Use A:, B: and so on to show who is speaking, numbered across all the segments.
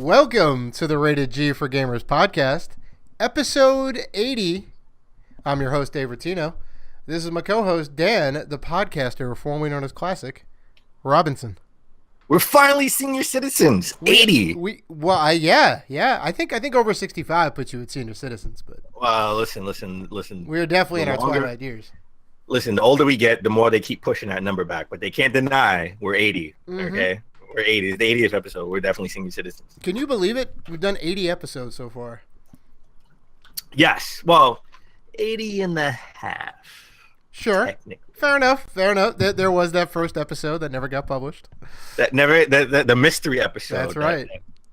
A: Welcome to the Rated G for Gamers podcast, episode 80. I'm your host, Dave Rotino. This is my co-host, Dan, the podcaster, formerly known as Classic, Robinson.
B: We're finally senior citizens. 80.
A: Yeah. I think over 65 puts you at senior citizens, but
B: Listen.
A: we're definitely in our twilight years.
B: Listen, the older we get, the more they keep pushing that number back, but they can't deny we're 80. Okay, we're 80. It's the 80th episode. We're definitely senior citizens.
A: Can you believe it? We've done 80 episodes so far.
B: Yes. Well, 80 and a half.
A: Sure. Fair enough. There was that first episode that never got published.
B: The mystery episode.
A: That's right.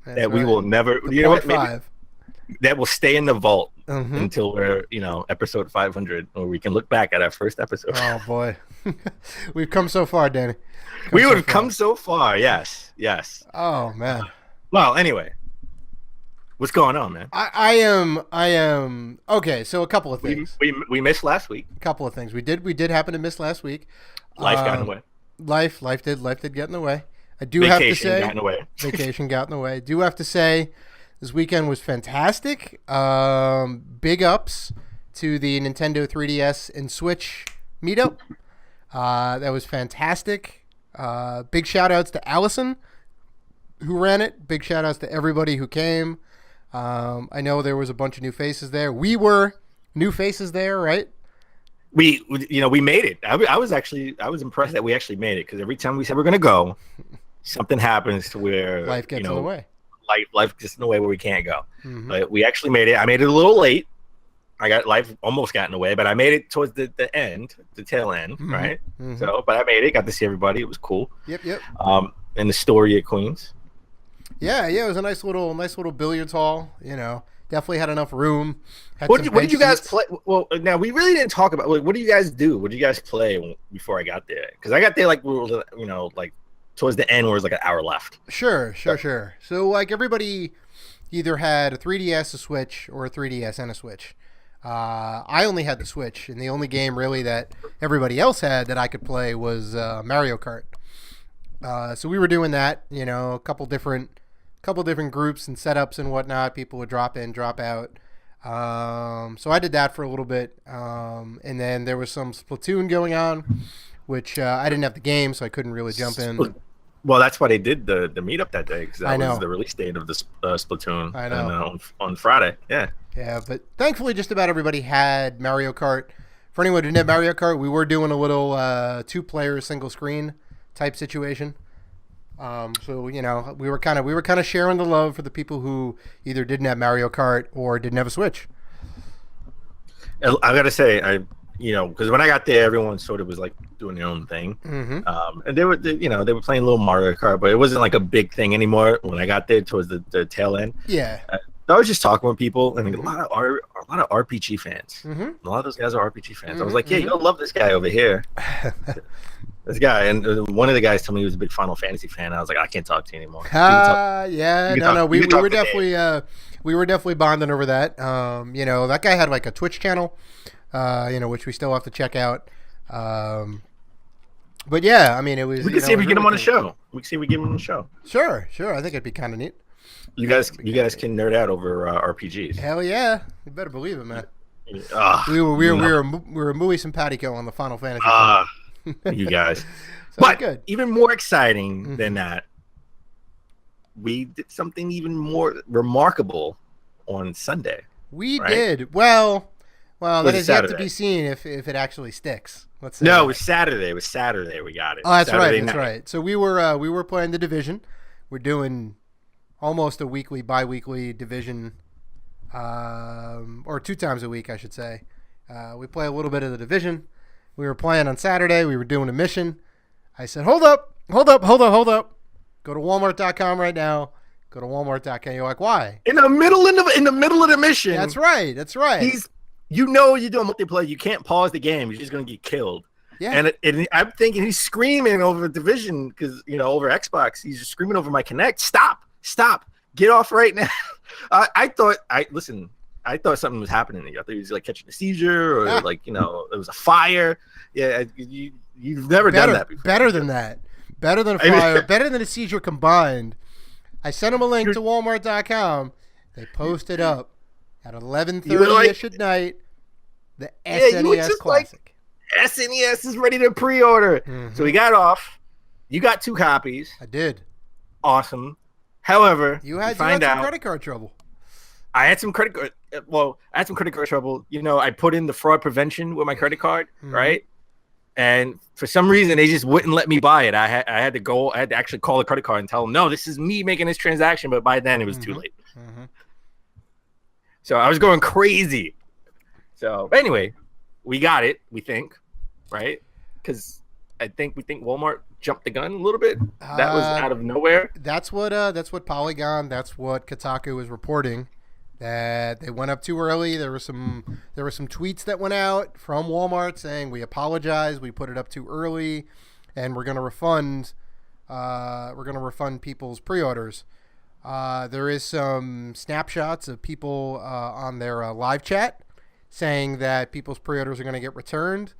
B: That we will never.
A: The
B: you know what?
A: Maybe
B: that will stay in the vault until we're, episode 500, or we can look back at our first episode.
A: Oh boy, we've come so far, Danny.
B: We would have come so far. Yes.
A: Oh man.
B: Well, anyway, what's going on, man?
A: I am okay. So a couple of things.
B: We missed last week.
A: A couple of things. We did happen to miss last week.
B: Life got in the way. Life
A: did get in the way. I do
B: Vacation
A: have to say,
B: got in the way.
A: Vacation got in the way. Do have to say, this weekend was fantastic. Big ups to the Nintendo 3DS and Switch meetup. That was fantastic. Big shout outs to Allison, who ran it. Big shout outs to everybody who came. I know there was a bunch of new faces there. We were new faces there, right?
B: We made it. I was impressed that we actually made it, because every time we said we're gonna go, something happens to where
A: life gets in the way.
B: Life gets in the way where we can't go. But we actually made it. I made it a little late. Life almost got in the way, but I made it towards the end, the tail end, right? So, but I made it. Got to see everybody. It was cool.
A: Yep.
B: In the Story at Queens.
A: Yeah. It was a nice little billiards hall. Definitely had enough room.
B: What did you guys play? Well, now we really didn't talk about. What do you guys do? What did you guys play before I got there? Because I got there towards the end, where it was like an hour left.
A: Sure. So everybody either had a 3DS, a Switch, or a 3DS and a Switch. I only had the Switch, and the only game really that everybody else had that I could play was Mario Kart. So we were doing that, a couple different groups and setups and whatnot. People would drop in, drop out. So I did that for a little bit, and then there was some Splatoon going on, which I didn't have the game, so I couldn't really jump in.
B: Well, that's why they did the meetup that day, because that was the release date of the Splatoon.
A: I know.
B: And, on Friday.
A: Yeah, but thankfully just about everybody had Mario Kart. For anyone who didn't have Mario Kart, we were doing a little two-player single screen type situation. So we were kind of sharing the love for the people who either didn't have Mario Kart or didn't have a Switch.
B: I gotta say, because when I got there, everyone sort of was like doing their own thing, and they were playing a little Mario Kart, but it wasn't like a big thing anymore. When I got there towards the tail end, I was just talking with people, and a lot of RPG fans. A lot of those guys are RPG fans. I was like, you'll love this guy over here. This guy, and one of the guys told me he was a big Final Fantasy fan. I was like, I can't talk to you anymore. We were definitely bonding over that. That guy had like a Twitch channel, which we still have to check out. But yeah, I mean, it was. We can see if we get him on the show. We can see if we get him on the show.
A: Sure. I think it'd be kind of neat.
B: You guys can nerd out over RPGs.
A: Hell yeah, you better believe it, man. We were muy simpatico on the Final Fantasy.
B: You guys.
A: So
B: but
A: good.
B: Even more exciting than that, we did something even more remarkable on Sunday.
A: We did. Well, that is yet to be seen if it actually sticks. Let's say
B: no, it was Saturday. We got it.
A: Oh, that's
B: Saturday
A: right. That's
B: night.
A: right. So we were playing the Division. We're doing almost a weekly, bi-weekly Division, or 2 times a week, I should say. We play a little bit of the Division. We were playing on Saturday. We were doing a mission. I said, hold up. Go to Walmart.com right now. Go to Walmart.com. You're like, why?
B: In the middle of the mission.
A: That's right.
B: You're doing multiplayer. You can't pause the game. You're just gonna get killed.
A: Yeah.
B: And I'm thinking he's screaming over Division because over Xbox. He's just screaming over my Kinect. Stop. Get off right now. I thought something was happening. I thought he was like catching a seizure, or there was a fire. Yeah, you've never done that before.
A: Better than that. Better than a fire. Better than a seizure combined. I sent them a link to Walmart.com. They posted up at 11:30ish at night the SNES Classic.
B: Like, SNES is ready to pre-order. Mm-hmm. So we got off. You got 2 copies.
A: I did.
B: Awesome. However,
A: you had some credit card trouble.
B: I had some credit card. Well, I had some credit card trouble. You know, I put in the fraud prevention with my credit card, right? And for some reason, they just wouldn't let me buy it. I had to actually call the credit card and tell them, no, this is me making this transaction. But by then, it was too late. So I was going crazy. So anyway, we got it. We think, right? Because we think Walmart jumped the gun a little bit. That was out of nowhere.
A: That's what Polygon. That's what Kotaku was reporting. That they went up too early. There were some tweets that went out from Walmart saying we apologize. We put it up too early, and we're gonna refund people's pre-orders. There is some snapshots of people on their live chat saying that people's pre-orders are going to get returned.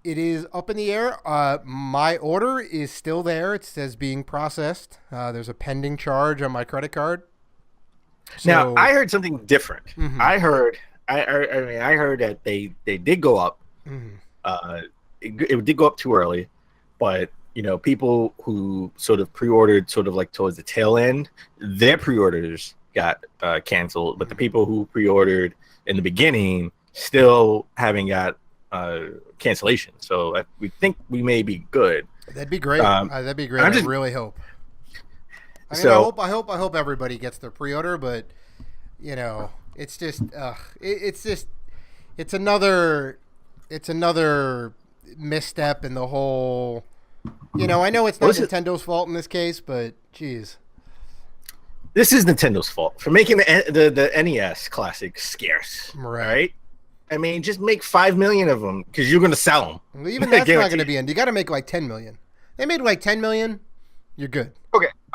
A: It is up in the air. My order is still there. It says being processed. There's a pending charge on my credit card. So,
B: now, I heard something different. I heard that they did go up. It did go up too early, but you know, people who sort of pre-ordered sort of like towards the tail end, their pre-orders got canceled, but the people who pre-ordered in the beginning still haven't got cancellation. So we think we may be good.
A: That'd be great. That'd be great. I really hope. I mean, so, I hope everybody gets their pre-order, but you know, it's just it's another misstep in the whole. You know, I know it's not Nintendo's fault in this case, but geez,
B: this is Nintendo's fault for making the NES Classic scarce, right? I mean, just make 5 million of them because you're going to sell them.
A: Well, even that's not going to be in. You got to make like 10 million. They made like 10 million. You're good.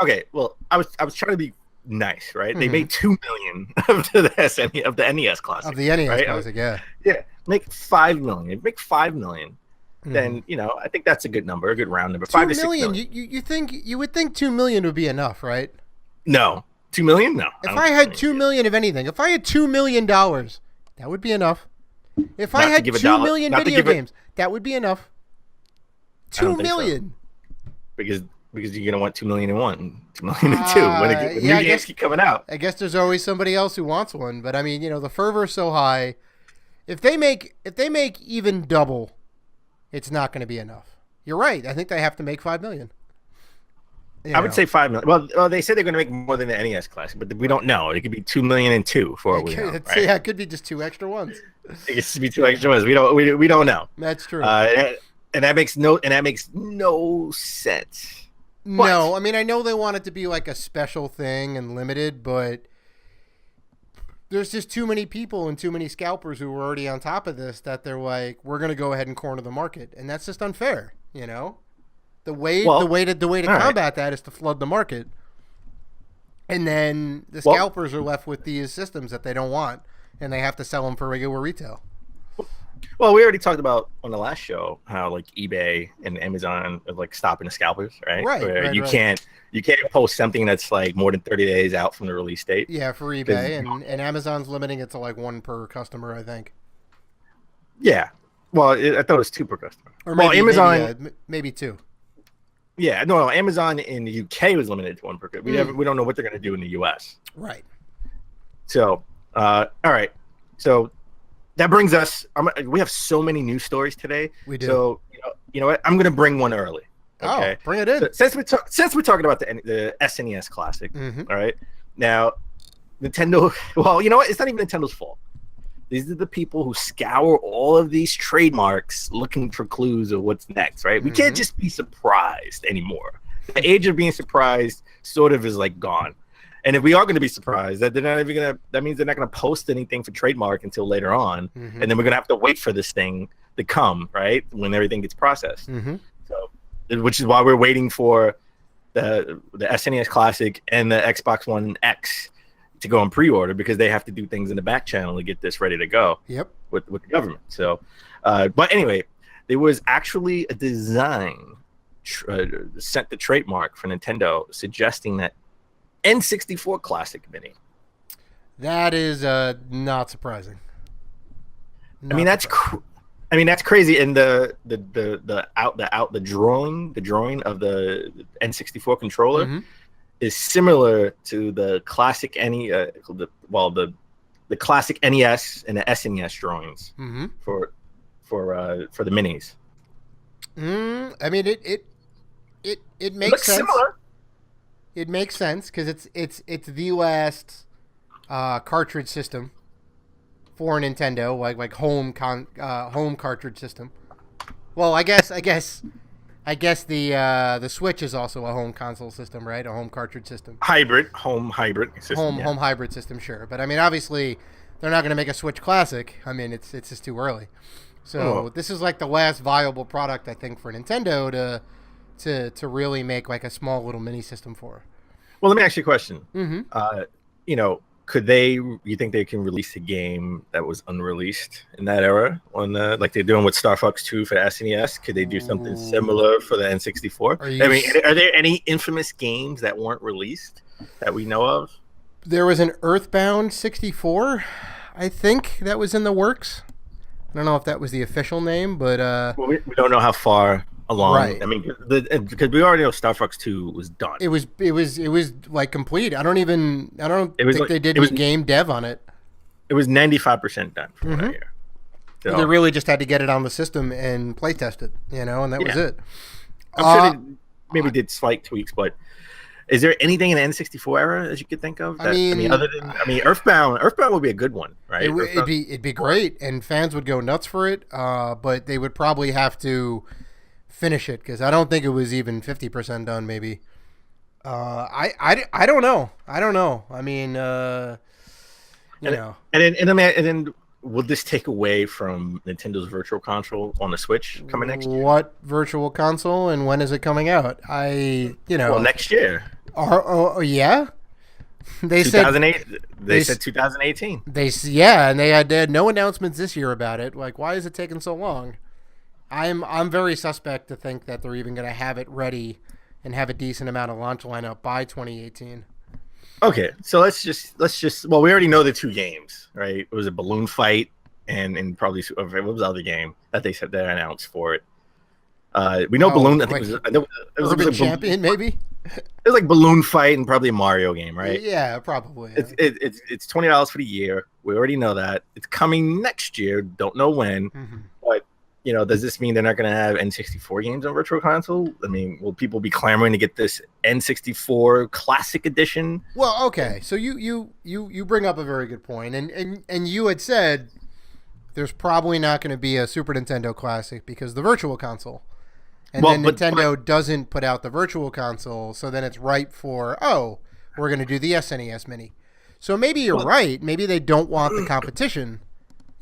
B: Okay. Well, I was trying to be nice, right? They made 2 million of the NES Classic.
A: Of the NES Classic, yeah.
B: Yeah, make 5 million. Make 5 million. Then you know, I think that's a good number, a good round number. 5 to 6 million.
A: You would think 2 million would be enough, right?
B: No, 2 million. No.
A: If I had 2 million of anything, if I had $2 million, that would be enough. If I had 2 million video games, that would be enough. 2 million.
B: So. Because you're gonna want 2 million and 1, 2 million and 2 when new games keep coming out.
A: I guess there's always somebody else who wants one, but I mean, you know, the fervor is so high. If they make even double, it's not going to be enough. You're right. I think they have to make 5 million.
B: I would say 5 million. Well, they said they're going to make more than the NES Classic, but we don't know. It could be 2 million and 2 for all we know. Right?
A: Yeah, it could be just 2 extra ones.
B: It could be 2 extra ones. We don't know.
A: That's true.
B: And that makes no sense.
A: No, I mean, I know they want it to be like a special thing and limited, but there's just too many people and too many scalpers who are already on top of this that they're like, we're going to go ahead and corner the market, and that's just unfair. You know, the way to combat that is to flood the market, and then the scalpers are left with these systems that they don't want, and they have to sell them for regular retail.
B: Well, we already talked about on the last show how like eBay and Amazon are like stopping the scalpers, right? Where you can't post something that's like more than 30 days out from the release date.
A: Yeah, for eBay, and Amazon's limiting it to like 1 per customer, I think.
B: Yeah, well, I thought it was 2 per customer.
A: Or maybe,
B: Amazon
A: maybe 2.
B: Yeah, no, Amazon in the UK was limited to 1 per customer. We don't know what they're going to do in the US.
A: Right.
B: So, all right, so. That brings us. We have so many news stories today.
A: We do.
B: So you know what? I'm going to bring one early. Okay?
A: Oh, bring it in.
B: So, since we're talking about the SNES Classic, all right. Now, Nintendo. Well, you know what? It's not even Nintendo's fault. These are the people who scour all of these trademarks looking for clues of what's next. Right? We can't just be surprised anymore. The age of being surprised sort of is like gone. And if we are going to be surprised, that means they're not going to post anything for trademark until later on, and then we're going to have to wait for this thing to come, right, when everything gets processed. So, which is why we're waiting for the SNES Classic and the Xbox One X to go on pre-order because they have to do things in the back channel to get this ready to go.
A: Yep.
B: With the government. So, but anyway, there was actually a design sent the trademark for Nintendo suggesting that N64 Classic Mini.
A: That is not surprising.
B: I mean, that's crazy. And the drawing of the N64 controller is similar to the classic the classic NES and the SNES drawings for the minis.
A: I mean, it makes sense. Similar. It makes sense because it's the last cartridge system for Nintendo, like home cartridge system. Well, I guess the Switch is also a home console system, right? A home cartridge system.
B: Home hybrid system.
A: Home hybrid system, sure. But I mean, obviously, they're not going to make a Switch Classic. I mean, it's just too early. So this is like the last viable product, I think, for Nintendo to really make like a small little mini system for.
B: Well, let me ask you a question. You think they can release a game that was unreleased in that era like they're doing with Star Fox 2 for the SNES? Could they do something similar for the N64? Are there any infamous games that weren't released that we know of?
A: There was an Earthbound 64, I think, that was in the works. I don't know if that was the official name, but
B: well, we don't know how far along.
A: Right.
B: I mean, because we already know Star Fox 2 was done.
A: It was like complete. I don't think they did any game dev on it.
B: It was 95% done from what I hear. So,
A: they really just had to get it on the system and play test it, and that was it.
B: I'm sure they maybe did slight tweaks, but is there anything in the N64 era that you could think of? Earthbound would be a good one, right?
A: It'd be great, and fans would go nuts for it. But they would probably have to finish it because I don't think it was even 50% done. Maybe. I don't know. I mean,
B: And then will this take away from Nintendo's Virtual Console on the Switch coming next year?
A: What Virtual Console and when is it coming out?
B: Well, next year.
A: Yeah. They
B: 2008. They said 2018.
A: And they had no announcements this year about it. Like, why is it taking so long? I'm very suspect to think that they're even going to have it ready and have a decent amount of launch lineup by 2018.
B: Okay, so let's just. Well, we already know the two games, right? It was a Balloon Fight and probably what was the other game that they said they announced for it. We know Balloon. I think it was
A: Urban Champion, maybe.
B: It was like Balloon Fight and probably a Mario game, right?
A: Yeah, probably. Yeah.
B: It's $20 for the year. We already know that it's coming next year. Don't know when, but does this mean they're not going to have N64 games on Virtual Console? I mean, will people be clamoring to get this N64 Classic Edition?
A: Well, okay. So you bring up a very good point, and you had said there's probably not going to be a Super Nintendo Classic because the Virtual Console. And then Nintendo doesn't put out the Virtual Console, so then it's ripe for, we're going to do the SNES Mini. So maybe you're right. Maybe they don't want the competition.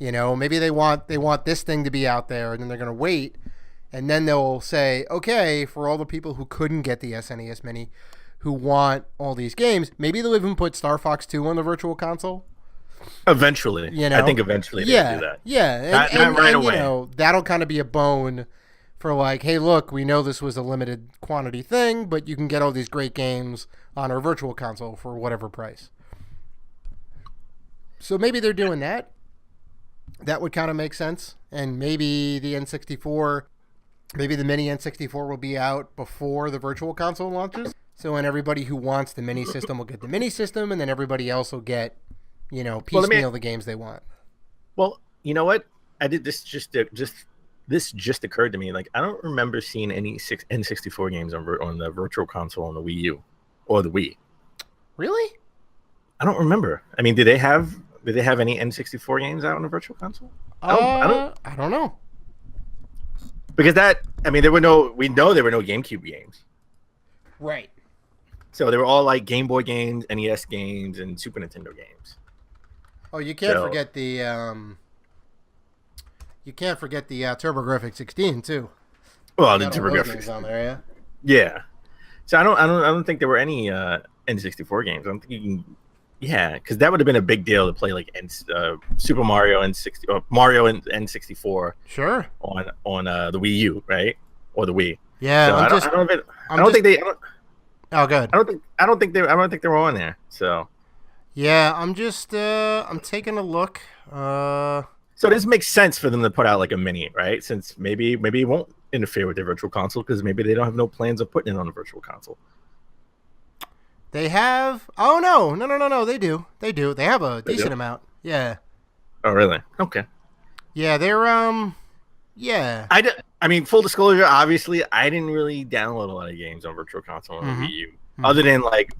A: Maybe they want this thing to be out there, and then they're going to wait, and then they'll say, okay, for all the people who couldn't get the SNES Mini, who want all these games, maybe they'll even put Star Fox 2 on the Virtual Console.
B: Eventually. I think eventually they'll do that.
A: Yeah.
B: Not right away.
A: That'll kind of be a bone for like, hey, look, we know this was a limited quantity thing, but you can get all these great games on our Virtual Console for whatever price. So maybe they're doing that. That would kind of make sense. And maybe the N64, maybe the mini N64 will be out before the Virtual Console launches. So then everybody who wants the mini system will get the mini system, and then everybody else will get, piecemeal the games they want.
B: Well, you know what? I did this this just occurred to me. Like, I don't remember seeing any N64 games on the Virtual Console on the Wii U or the Wii.
A: Really?
B: I don't remember. I mean, did they have any N64 games out on the Virtual Console?
A: I don't know.
B: Because there were no GameCube games.
A: Right.
B: So they were all like Game Boy games, NES games, and Super Nintendo games.
A: Oh, you can't forget the TurboGrafx 16 too.
B: Well, the TurboGrafx
A: on there,
B: yeah. Yeah. So I don't think there were any N64 games. I'm thinking, because that would have been a big deal to play like Super Mario N60 or Mario N64.
A: Sure.
B: On the Wii U, right, or the Wii.
A: Yeah.
B: So
A: Oh, good.
B: I don't think they're on there. So
A: Yeah, I'm taking a look.
B: so this makes sense for them to put out like a mini, right? Since maybe it won't interfere with their virtual console because maybe they don't have no plans of putting it on a virtual console.
A: They have. Oh no. They do. They have a decent amount. Yeah.
B: Oh really? Okay.
A: Yeah, they're Yeah.
B: I mean, full disclosure, obviously, I didn't really download a lot of games on Virtual Console on Wii U, other than like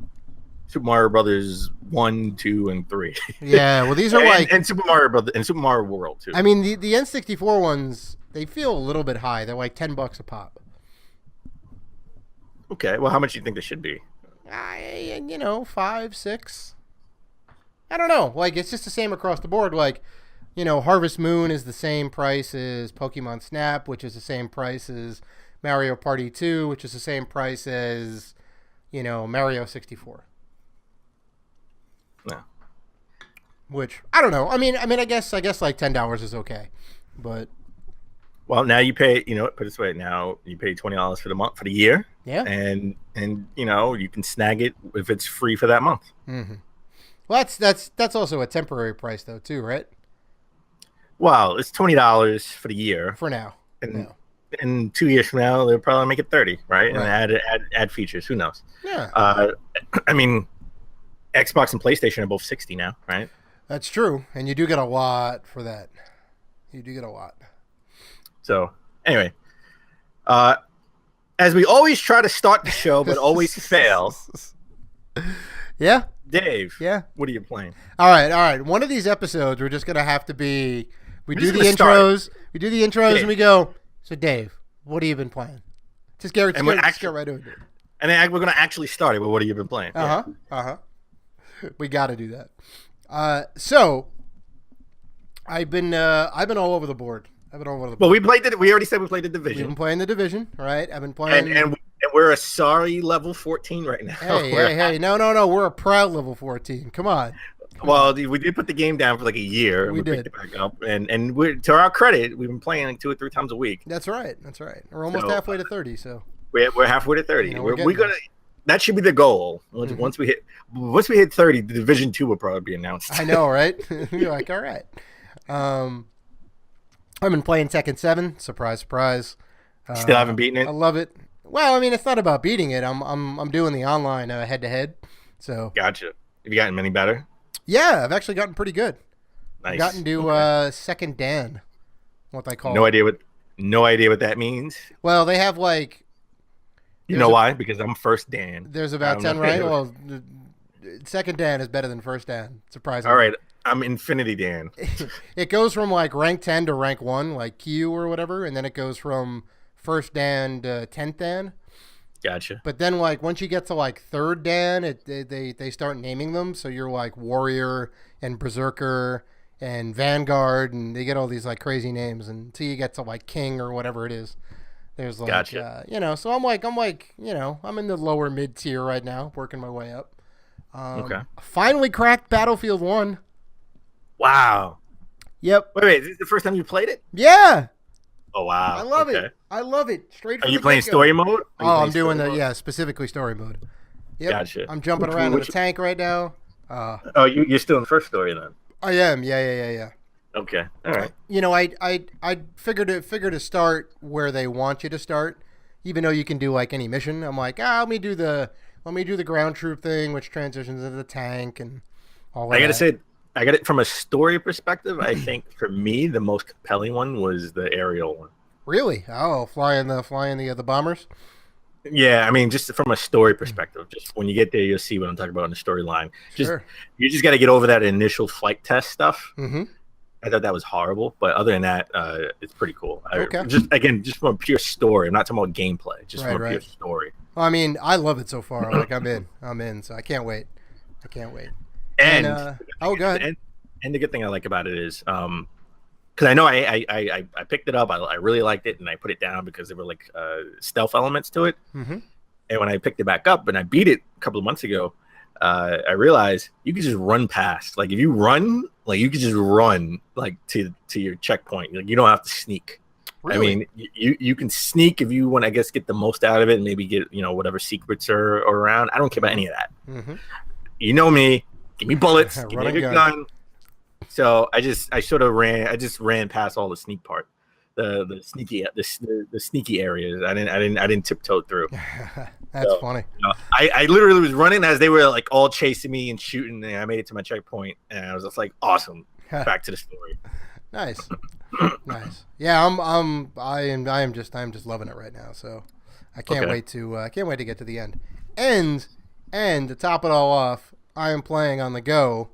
B: Super Mario Brothers 1, 2, and 3.
A: Yeah, well, these are
B: and Super Mario Brothers and Super Mario World too.
A: I mean, the N64 ones, they feel a little bit high. They're like $10 a pop.
B: Okay, well, how much do you think they should be?
A: 5, 6. I don't know. Like, it's just the same across the board. Like, Harvest Moon is the same price as Pokemon Snap, which is the same price as Mario Party 2, which is the same price as, Mario 64.
B: No.
A: Which, I don't know. I mean, I guess like $10 is okay, but.
B: Well, now you pay. Put it this way. Now you pay $20 for the month for the year.
A: Yeah.
B: And you can snag it if it's free for that month.
A: Mm-hmm. Well, that's also a temporary price though, too, right?
B: Well, it's $20 for the year
A: for now.
B: And in 2 years from now, they'll probably make it 30, right? And add features. Who knows?
A: Yeah.
B: I mean, Xbox and PlayStation are both 60 now, right?
A: That's true, and you do get a lot for that. You do get a lot.
B: So anyway, as we always try to start the show but always fail.
A: Yeah.
B: Dave.
A: Yeah.
B: What are you playing?
A: All right. One of these episodes, we're just gonna have to be. We do the intros. We do the intros, Dave. And we go. So, Dave, what have you been playing? Just get right into it.
B: And then we're gonna actually start it. But what have you been playing?
A: We got to do that. So, I've been all over the board.
B: Well, we already said we played the Division.
A: We've been playing the Division, right? I've been playing.
B: And we're a sorry level 14 right now.
A: Hey. No. We're a proud level 14. Come on.
B: Well, we did put the game down for like a year. We did. Picked it back up. And we're, to our credit, we've been playing like 2 or 3 times a week.
A: That's right. We're almost halfway to 30, so.
B: We're halfway to 30. We're gonna. That should be the goal. Once we hit 30, the Division 2 will probably be announced.
A: I know, right? You're like, all right. I've been playing Tekken 7. Surprise, surprise.
B: Still haven't beaten it?
A: I love it. Well, I mean, it's not about beating it. I'm doing the online head-to-head. So.
B: Gotcha. Have you gotten any better?
A: Yeah, I've actually gotten pretty good.
B: Nice.
A: I've gotten to second Dan, what they call
B: No idea what that means.
A: Well, they have like.
B: You know why? Because I'm first Dan.
A: There's about 10, right? Well, second Dan is better than first Dan. Surprisingly.
B: All right. I'm Infinity Dan.
A: It goes from like rank 10 to rank 1, like Q or whatever, and then it goes from first Dan to 10th Dan.
B: Gotcha.
A: But then like once you get to like third Dan, they start naming them. So you're like Warrior and Berserker and Vanguard, and they get all these like crazy names until you get to like King or whatever it is. There's like,
B: gotcha.
A: So I'm in the lower mid tier right now, working my way up.
B: Okay.
A: Finally cracked Battlefield 1.
B: Wow.
A: Yep.
B: Wait, is this the first time you played it?
A: Yeah.
B: Oh wow.
A: I love it. I love it. Straight.
B: Are you playing story mode?
A: I'm doing specifically story mode. Yep.
B: Gotcha.
A: I'm jumping around in the tank right now.
B: You're still in the first story then?
A: I am. Yeah.
B: Okay. All right.
A: I figured to start where they want you to start, even though you can do like any mission. I'm like, let me do the ground troop thing, which transitions into the tank and all that.
B: I gotta say, I got it from a story perspective. I think for me, the most compelling one was the aerial one.
A: Really? Oh, flying the bombers.
B: Yeah, I mean, just from a story perspective, just when you get there, you'll see what I'm talking about in the storyline. You just got to get over that initial flight test stuff.
A: Mm-hmm.
B: I thought that was horrible, but other than that, it's pretty cool.
A: Okay.
B: Just from a pure story. I'm not talking about gameplay. Just from a pure story.
A: Well, I mean, I love it so far. Like I'm in. So I can't wait.
B: And
A: go ahead.
B: And the good thing I like about it is, because I know I picked it up, I really liked it, and I put it down because there were like stealth elements to it.
A: Mm-hmm.
B: And when I picked it back up and I beat it a couple of months ago, I realized you could just run past. Like if you run, like you could just run like to your checkpoint. Like you don't have to sneak.
A: Really?
B: I mean, you can sneak if you want, I guess, get the most out of it and maybe get, whatever secrets are around. I don't care about any of that.
A: Mm-hmm.
B: You know me. Give me bullets. Give me a good gun. So I just ran past all the sneak part, the sneaky areas. I didn't tiptoe through.
A: That's funny.
B: I literally was running as they were like all chasing me and shooting, and I made it to my checkpoint, and I was just like, awesome. Back to the story.
A: Nice. Nice. Yeah, I'm just loving it right now. So I can't wait to get to the end. And to top it all off, I am playing on the go.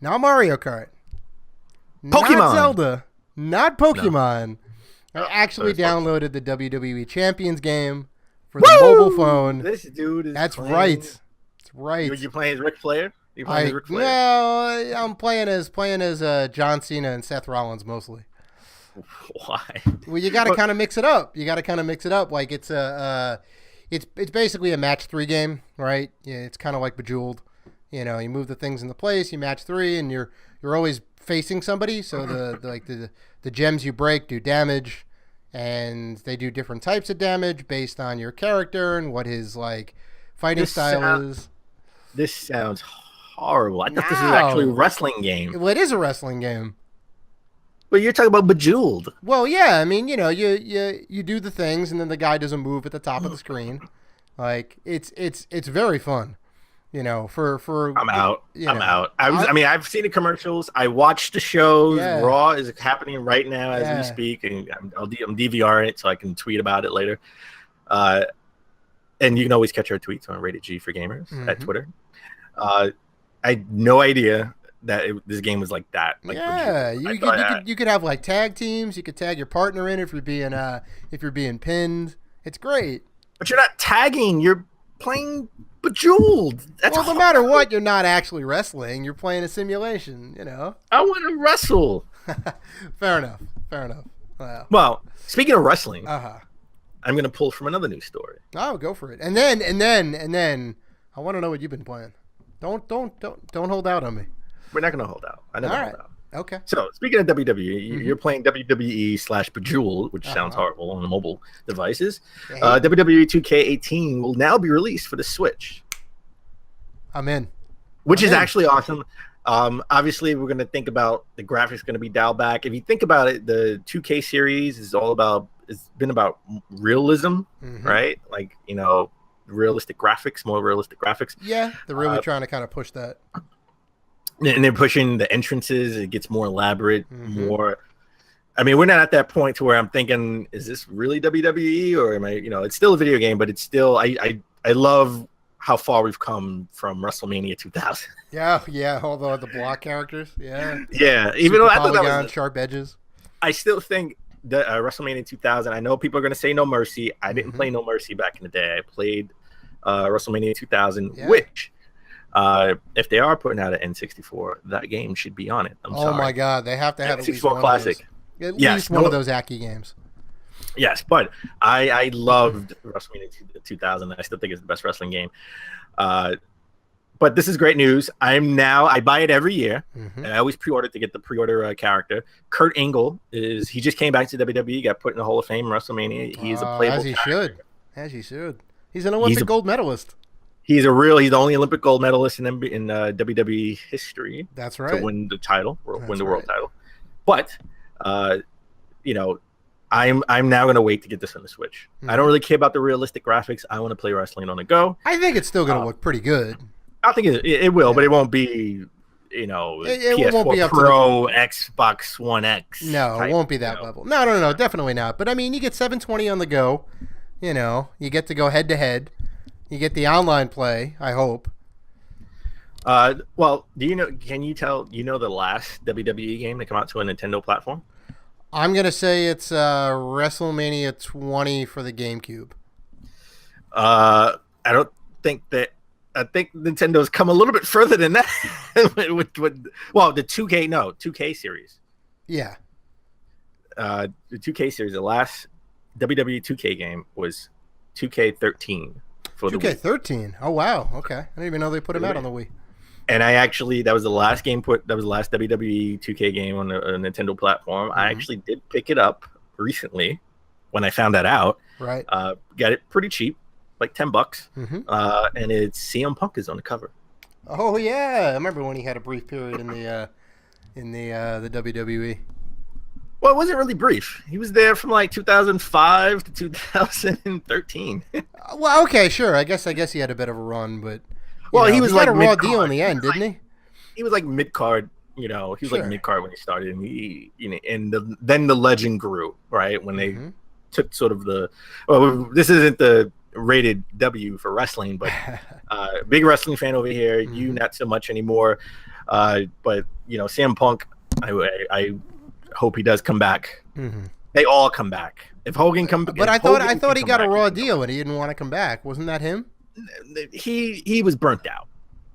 A: Not Mario Kart.
B: Pokemon.
A: Not Zelda. Not Pokemon. No. I actually downloaded the WWE Champions game for the mobile phone.
B: This dude is.
A: That's
B: playing...
A: right. That's right.
B: You playing as Ric Flair?
A: No, I'm playing as John Cena and Seth Rollins mostly.
B: Why?
A: Well, you got to kind of mix it up. Like it's it's basically a match 3 game, right? Yeah, it's kind of like Bejeweled. You move the things into place, you match 3, and you're always facing somebody. So the gems you break do damage, and they do different types of damage based on your character and what his like fighting style is.
B: This sounds horrible. I thought this was actually a wrestling game.
A: Well, it is a wrestling game.
B: But you're talking about Bejeweled.
A: Well, yeah. I mean, you do the things, and then the guy doesn't move at the top of the screen. Like it's very fun. I'm out. I'm out. I've seen the commercials. I watched the shows. Yeah. Raw is happening right now as we speak, and I'm DVRing it so I can tweet about it later. And you can always catch our tweets on Rated G for Gamers at Twitter. I had no idea that this game was like that. Like, you could have like tag teams. You could tag your partner in if you're being pinned. It's great.
B: But you're not tagging. You're playing Bejeweled.
A: No matter what, you're not actually wrestling. You're playing a simulation.
B: I want to wrestle.
A: Fair enough.
B: Well, speaking of wrestling, I'm gonna pull from another news story.
A: Oh, go for it. And then I want to know what you've been playing. Don't hold out on me.
B: We're not gonna hold out. I never hold out.
A: Okay.
B: So speaking of WWE, you're playing WWE /Bejeweled, which sounds horrible on the mobile devices. WWE 2K18 will now be released for the Switch.
A: I'm in.
B: Which is actually awesome. Obviously, we're going to think about the graphics going to be dialed back. If you think about it, the 2K series is all about, it's been about realism, right? Like, realistic graphics, more realistic graphics.
A: Yeah, they're really trying to kind of push that.
B: And they're pushing the entrances. It gets more elaborate, more. I mean, we're not at that point to where I'm thinking, is this really WWE or am I? It's still a video game, but it's still. I love how far we've come from WrestleMania 2000.
A: Yeah. All the block characters. Yeah.
B: Even though I thought
A: that was sharp edges.
B: I still think that WrestleMania 2000. I know people are going to say No Mercy. I didn't play No Mercy back in the day. I played WrestleMania 2000, which. If they are putting out an N64, that game should be on it. I'm sorry.
A: My God, they have to have
B: N64 Classic.
A: At least one of those Aki games.
B: Yes, but I loved WrestleMania 2000. I still think it's the best wrestling game. But this is great news. I buy it every year, and I always pre-order to get the pre-order character. Kurt Angle he just came back to WWE, got put in the Hall of Fame in WrestleMania. He is a playable character.
A: As he should. He's an Olympic gold medalist.
B: He's the only Olympic gold medalist in WWE history.
A: That's right.
B: To win the title, win the world title. But, I'm now going to wait to get this on the Switch. I don't really care about the realistic graphics. I want to play wrestling on the go.
A: I think it's still going to look pretty good.
B: I think it will, but it won't be, PS4
A: won't be up
B: Pro, Xbox One X.
A: No, it won't be that level. No, definitely not. But I mean, you get 720 on the go. You get to go head to head. You get the online play, I hope.
B: Well, can you tell the last WWE game to come out to a Nintendo platform?
A: I'm going to say it's WrestleMania 20 for the GameCube.
B: I don't think that. I think Nintendo's come a little bit further than that. with the 2K series.
A: Yeah.
B: The 2K series, the last WWE 2K game was 2K13.
A: 2K13. Oh wow. Okay. I didn't even know they put them out on the Wii.
B: And that was the last game that was the last WWE 2K game on a Nintendo platform. I actually did pick it up recently when I found that out.
A: Right.
B: Got it pretty cheap, like $10.
A: Mm-hmm.
B: And it's CM Punk is on the cover.
A: Oh yeah, I remember when he had a brief period in the WWE.
B: Well, it wasn't really brief. He was there from like 2005 to 2013.
A: Well, okay, sure. I guess he had a bit of a run, but
B: he was
A: he
B: like
A: got a raw
B: mid-card.
A: deal in the end, didn't he?
B: He was like mid card. He was
A: Sure.
B: like mid card when he started, and then the legend grew. Right when they took sort of the. Well, this isn't the rated W for wrestling, but big wrestling fan over here. You not so much anymore, but CM Punk. I hope he does come back. Mm-hmm. They all come back. If Hogan come back,
A: but I thought he got a raw deal and he didn't want to come back. Wasn't that him?
B: He was burnt out.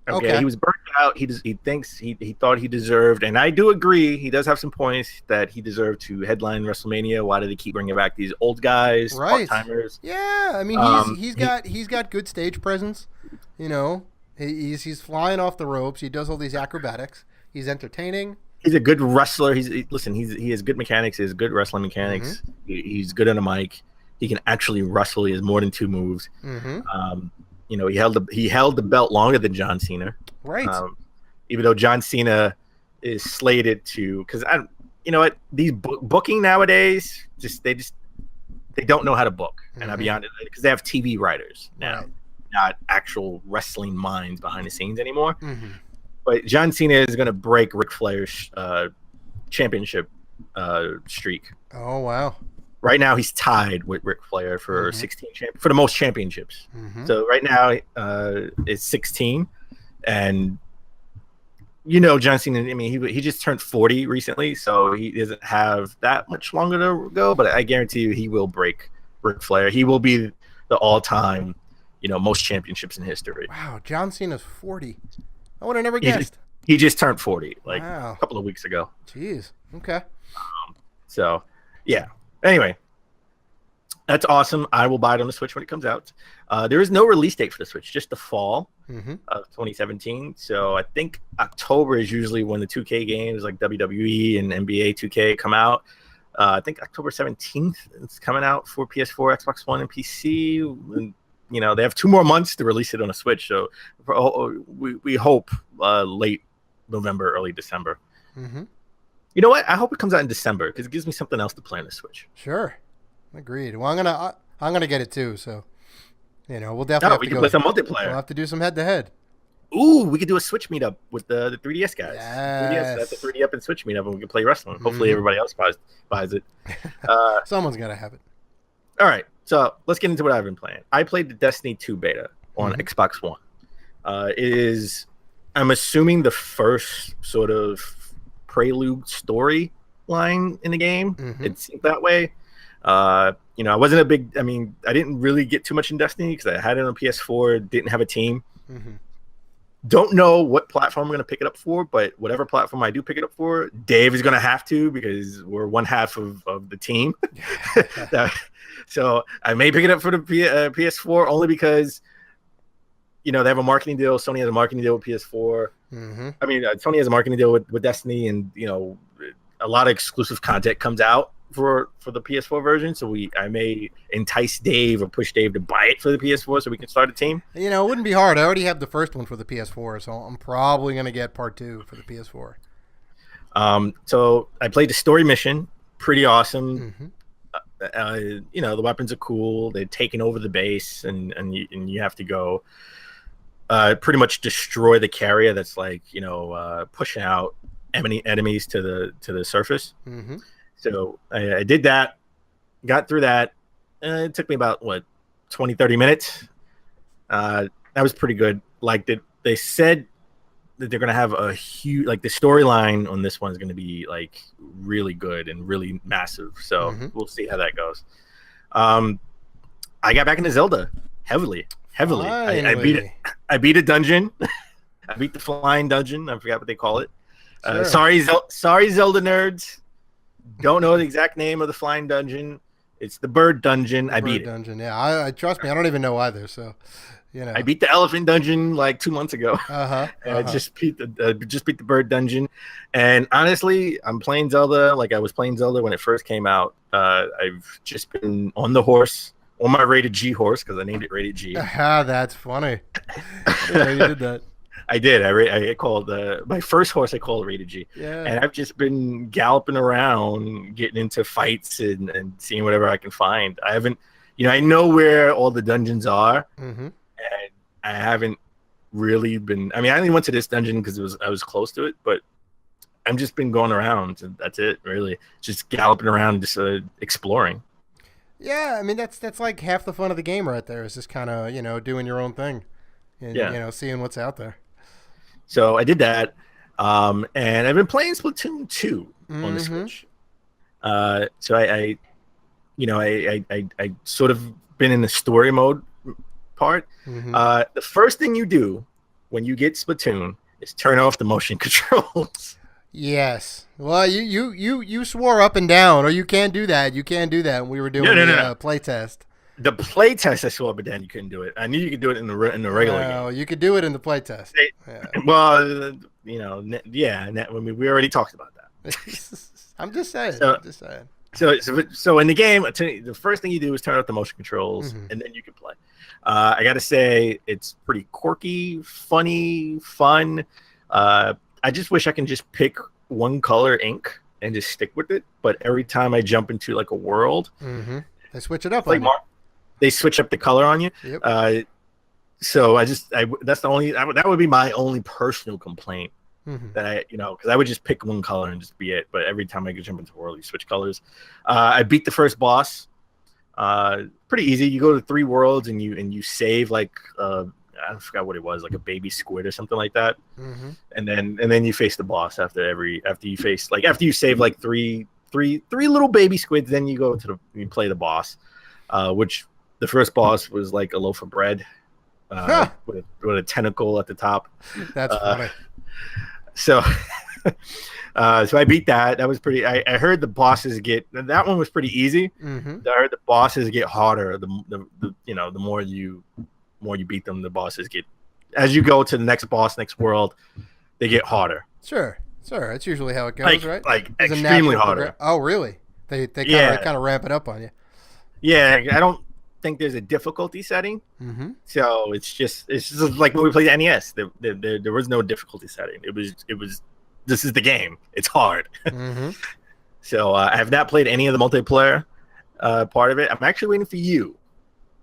B: Okay. He was burnt out. He thought he deserved, and I do agree. He does have some points that he deserved to headline WrestleMania. Why do they keep bringing back these old guys, part-timers?
A: Yeah, I mean he's got good stage presence. He's flying off the ropes. He does all these acrobatics. He's entertaining.
B: He's a good wrestler. He has good mechanics. He has good wrestling mechanics. Mm-hmm. He's good on a mic. He can actually wrestle. He has more than 2 moves. Mm-hmm. He held the belt longer than John Cena.
A: Right.
B: Even though John Cena is slated to, because these booking nowadays they don't know how to book, and I'll be honest, because they have TV writers now, not actual wrestling minds behind the scenes anymore. Mm-hmm. But John Cena is going to break Ric Flair's championship streak.
A: Oh wow!
B: Right now, he's tied with Ric Flair for 16 for the most championships. Mm-hmm. So right now, it's 16, and John Cena. I mean, he just turned 40 recently, so he doesn't have that much longer to go. But I guarantee you, he will break Ric Flair. He will be the all-time, most championships in history.
A: Wow, John Cena's 40. I would have never guessed.
B: He just turned 40 a couple of weeks ago.
A: Jeez. Okay.
B: So, yeah. Anyway, that's awesome. I will buy it on the Switch when it comes out. There is no release date for the Switch, just the fall of 2017. So I think October is usually when the 2K games like WWE and NBA 2K come out. I think October 17th it's coming out for PS4, Xbox One, and PC. And, they have 2 more months to release it on a Switch. So we hope late November, early December. Mm-hmm. You know what? I hope it comes out in December because it gives me something else to play on the Switch.
A: Sure, agreed. Well, I'm gonna get it too. So, we'll definitely
B: have to play some multiplayer.
A: We'll have to do some head-to-head.
B: Ooh, we could do a Switch meetup with the 3DS guys.
A: Yes.
B: 3DS, that's a 3D up and Switch meetup, and we can play wrestling. Mm-hmm. Hopefully, everybody else buys it.
A: Someone's gotta have it.
B: All right, so let's get into what I've been playing. I played the Destiny 2 beta on Xbox One. It is, I'm assuming, the first sort of prelude story line in the game. It seemed that way. I wasn't I didn't really get too much in Destiny because I had it on PS4, didn't have a team. Don't know what platform I'm going to pick it up for, but whatever platform I do pick it up for, Dave is going to have to because we're one half of the team. So I may pick it up for the PS4 only because, they have a marketing deal. Sony has a marketing deal with PS4. I mean, Sony has a marketing deal with Destiny, and, a lot of exclusive content comes out for the PS4 version. So I may entice Dave or push Dave to buy it for the PS4 so we can start a team.
A: It wouldn't be hard. I already have the first one for the PS4, so I'm probably going to get part 2 for the PS4.
B: So I played the story mission. Pretty awesome. The weapons are cool. They're taking over the base, and you have to go pretty much destroy the carrier that's pushing out enemies to the surface. So I did that, got through that. It took me about 20-30 minutes. That was pretty good. They said that they're gonna have a huge the storyline on this one is gonna be really good and really massive. So we'll see how that goes. I got back into Zelda heavily. I beat it. I beat a dungeon. I beat the flying dungeon. I forgot what they call it. Sure. Sorry, Zelda nerds. Don't know the exact name of the flying dungeon. It's the bird dungeon. I beat it.
A: Dungeon. Yeah, I trust me. I don't even know either. So,
B: I beat the elephant dungeon 2 months ago. I just beat the bird dungeon. And honestly, I'm playing Zelda like I was playing Zelda when it first came out. I've just been on the horse, on my rated G horse, because I named it rated G.
A: Ah, that's funny. Yeah, you did that.
B: I did. I called my first horse. I called rated G.
A: Yeah.
B: And I've just been galloping around, getting into fights and seeing whatever I can find. I haven't, I know where all the dungeons are, and I haven't really been. I mean, I only went to this dungeon because I was close to it, but I've just been going around. And that's it, really. Just galloping around, just exploring.
A: Yeah, I mean that's like half the fun of the game right there. Is just kind of doing your own thing, and seeing what's out there.
B: So I did that, and I've been playing Splatoon 2 on the Switch. So I sort of been in the story mode part. The first thing you do when you get Splatoon is turn off the motion controls.
A: Yes. Well, you swore up and down, or you can't do that. You can't do that when we were doing the play test.
B: The play test, I swore up and down. You couldn't do it. I knew you could do it in the regular game.
A: No, you could do it in the play test.
B: Well, we already talked about that.
A: I'm just saying.
B: So in the game, the first thing you do is turn off the motion controls, and then you can play. I got to say, it's pretty quirky, funny, fun. I just wish I can just pick one color ink and just stick with it. But every time I jump into like a world,
A: they switch it up.
B: They switch up the color on you.
A: Yep.
B: So that would be my only personal complaint. That because I would just pick one color and just be it. But every time I could jump into a world, you switch colors. I beat the first boss. Pretty easy. You go to 3 worlds and you save like I forgot what it was, like a baby squid or something like that. And then you face the boss after you save like three little baby squids. Then you play the boss, which the first boss was like a loaf of bread with a tentacle at the top.
A: That's funny.
B: So I beat that. That was pretty. I heard the bosses that one was pretty easy. I heard the bosses get harder. The more you beat them, the bosses get, as you go to the next boss, next world, they get harder.
A: Sure. That's usually how it goes, right?
B: Like extremely harder.
A: Oh, really? They kind of ramp it up on you. Yeah,
B: I don't think there's a difficulty setting. So it's just like when we played the NES. There was no difficulty setting. It was this is the game. It's hard. So I have not played any of the multiplayer part of it. I'm actually waiting for you,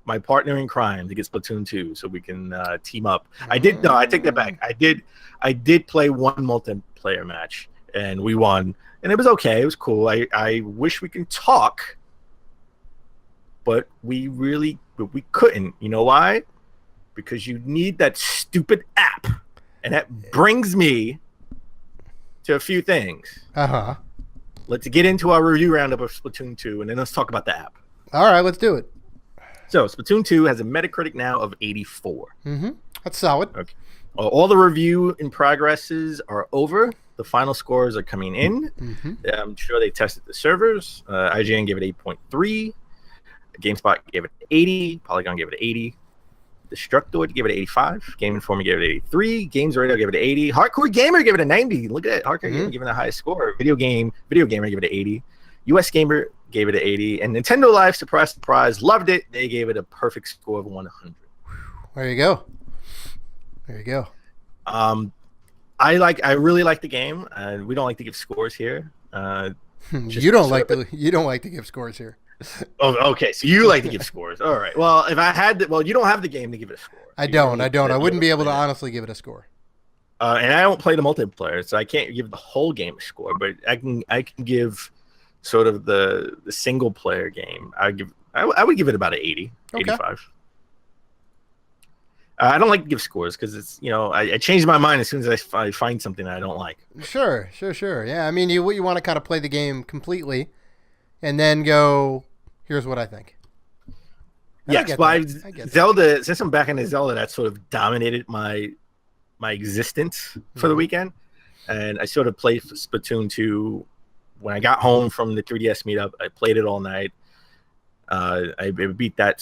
B: my partner in crime, to get Splatoon 2 so we can team up. I take that back. I did play one multiplayer match and we won, and it was okay. It was cool. I wish we can talk, but we couldn't. You know why? Because you need that stupid app, and that brings me to a few things. Let's get into our review roundup of Splatoon 2, and then let's talk about the app.
A: All right, let's do it.
B: So Splatoon 2 has a Metacritic now of 84.
A: That's solid.
B: Okay. All the review in progresses are over. The final scores are coming in. I'm sure they tested the servers. IGN gave it 8.3. GameSpot gave it 80. Polygon gave it 80. Destructoid gave it 85. Game Informer gave it 83. Games Radio gave it 80. Hardcore Gamer gave it a 90. Look at that. Hardcore Gamer giving the highest score. Video Gamer gave it an 80. US Gamer gave it an 80. And Nintendo Live, surprise, loved it. They gave it a perfect score of 100.
A: There you go.
B: I really like the game. We don't like to give scores here.
A: You don't like to give scores here.
B: Oh, okay. So you like to give scores. All right. Well, if I had you don't have the game to give it a score.
A: I don't. I wouldn't be able to honestly give it a score.
B: And I don't play the multiplayer, so I can't give the whole game a score. But I can give sort of the single player game. I would give it about an 80, 85. I don't like to give scores because it's I change my mind as soon as I find something that I don't like. Sure.
A: Yeah, I mean you want to kind of play the game completely, and then go, here's what I think.
B: Yes, well, Zelda. Since I'm back into Zelda, that sort of dominated my existence for the weekend, and I sort of played Splatoon 2 when I got home from the 3DS meetup. I played it all night. I beat that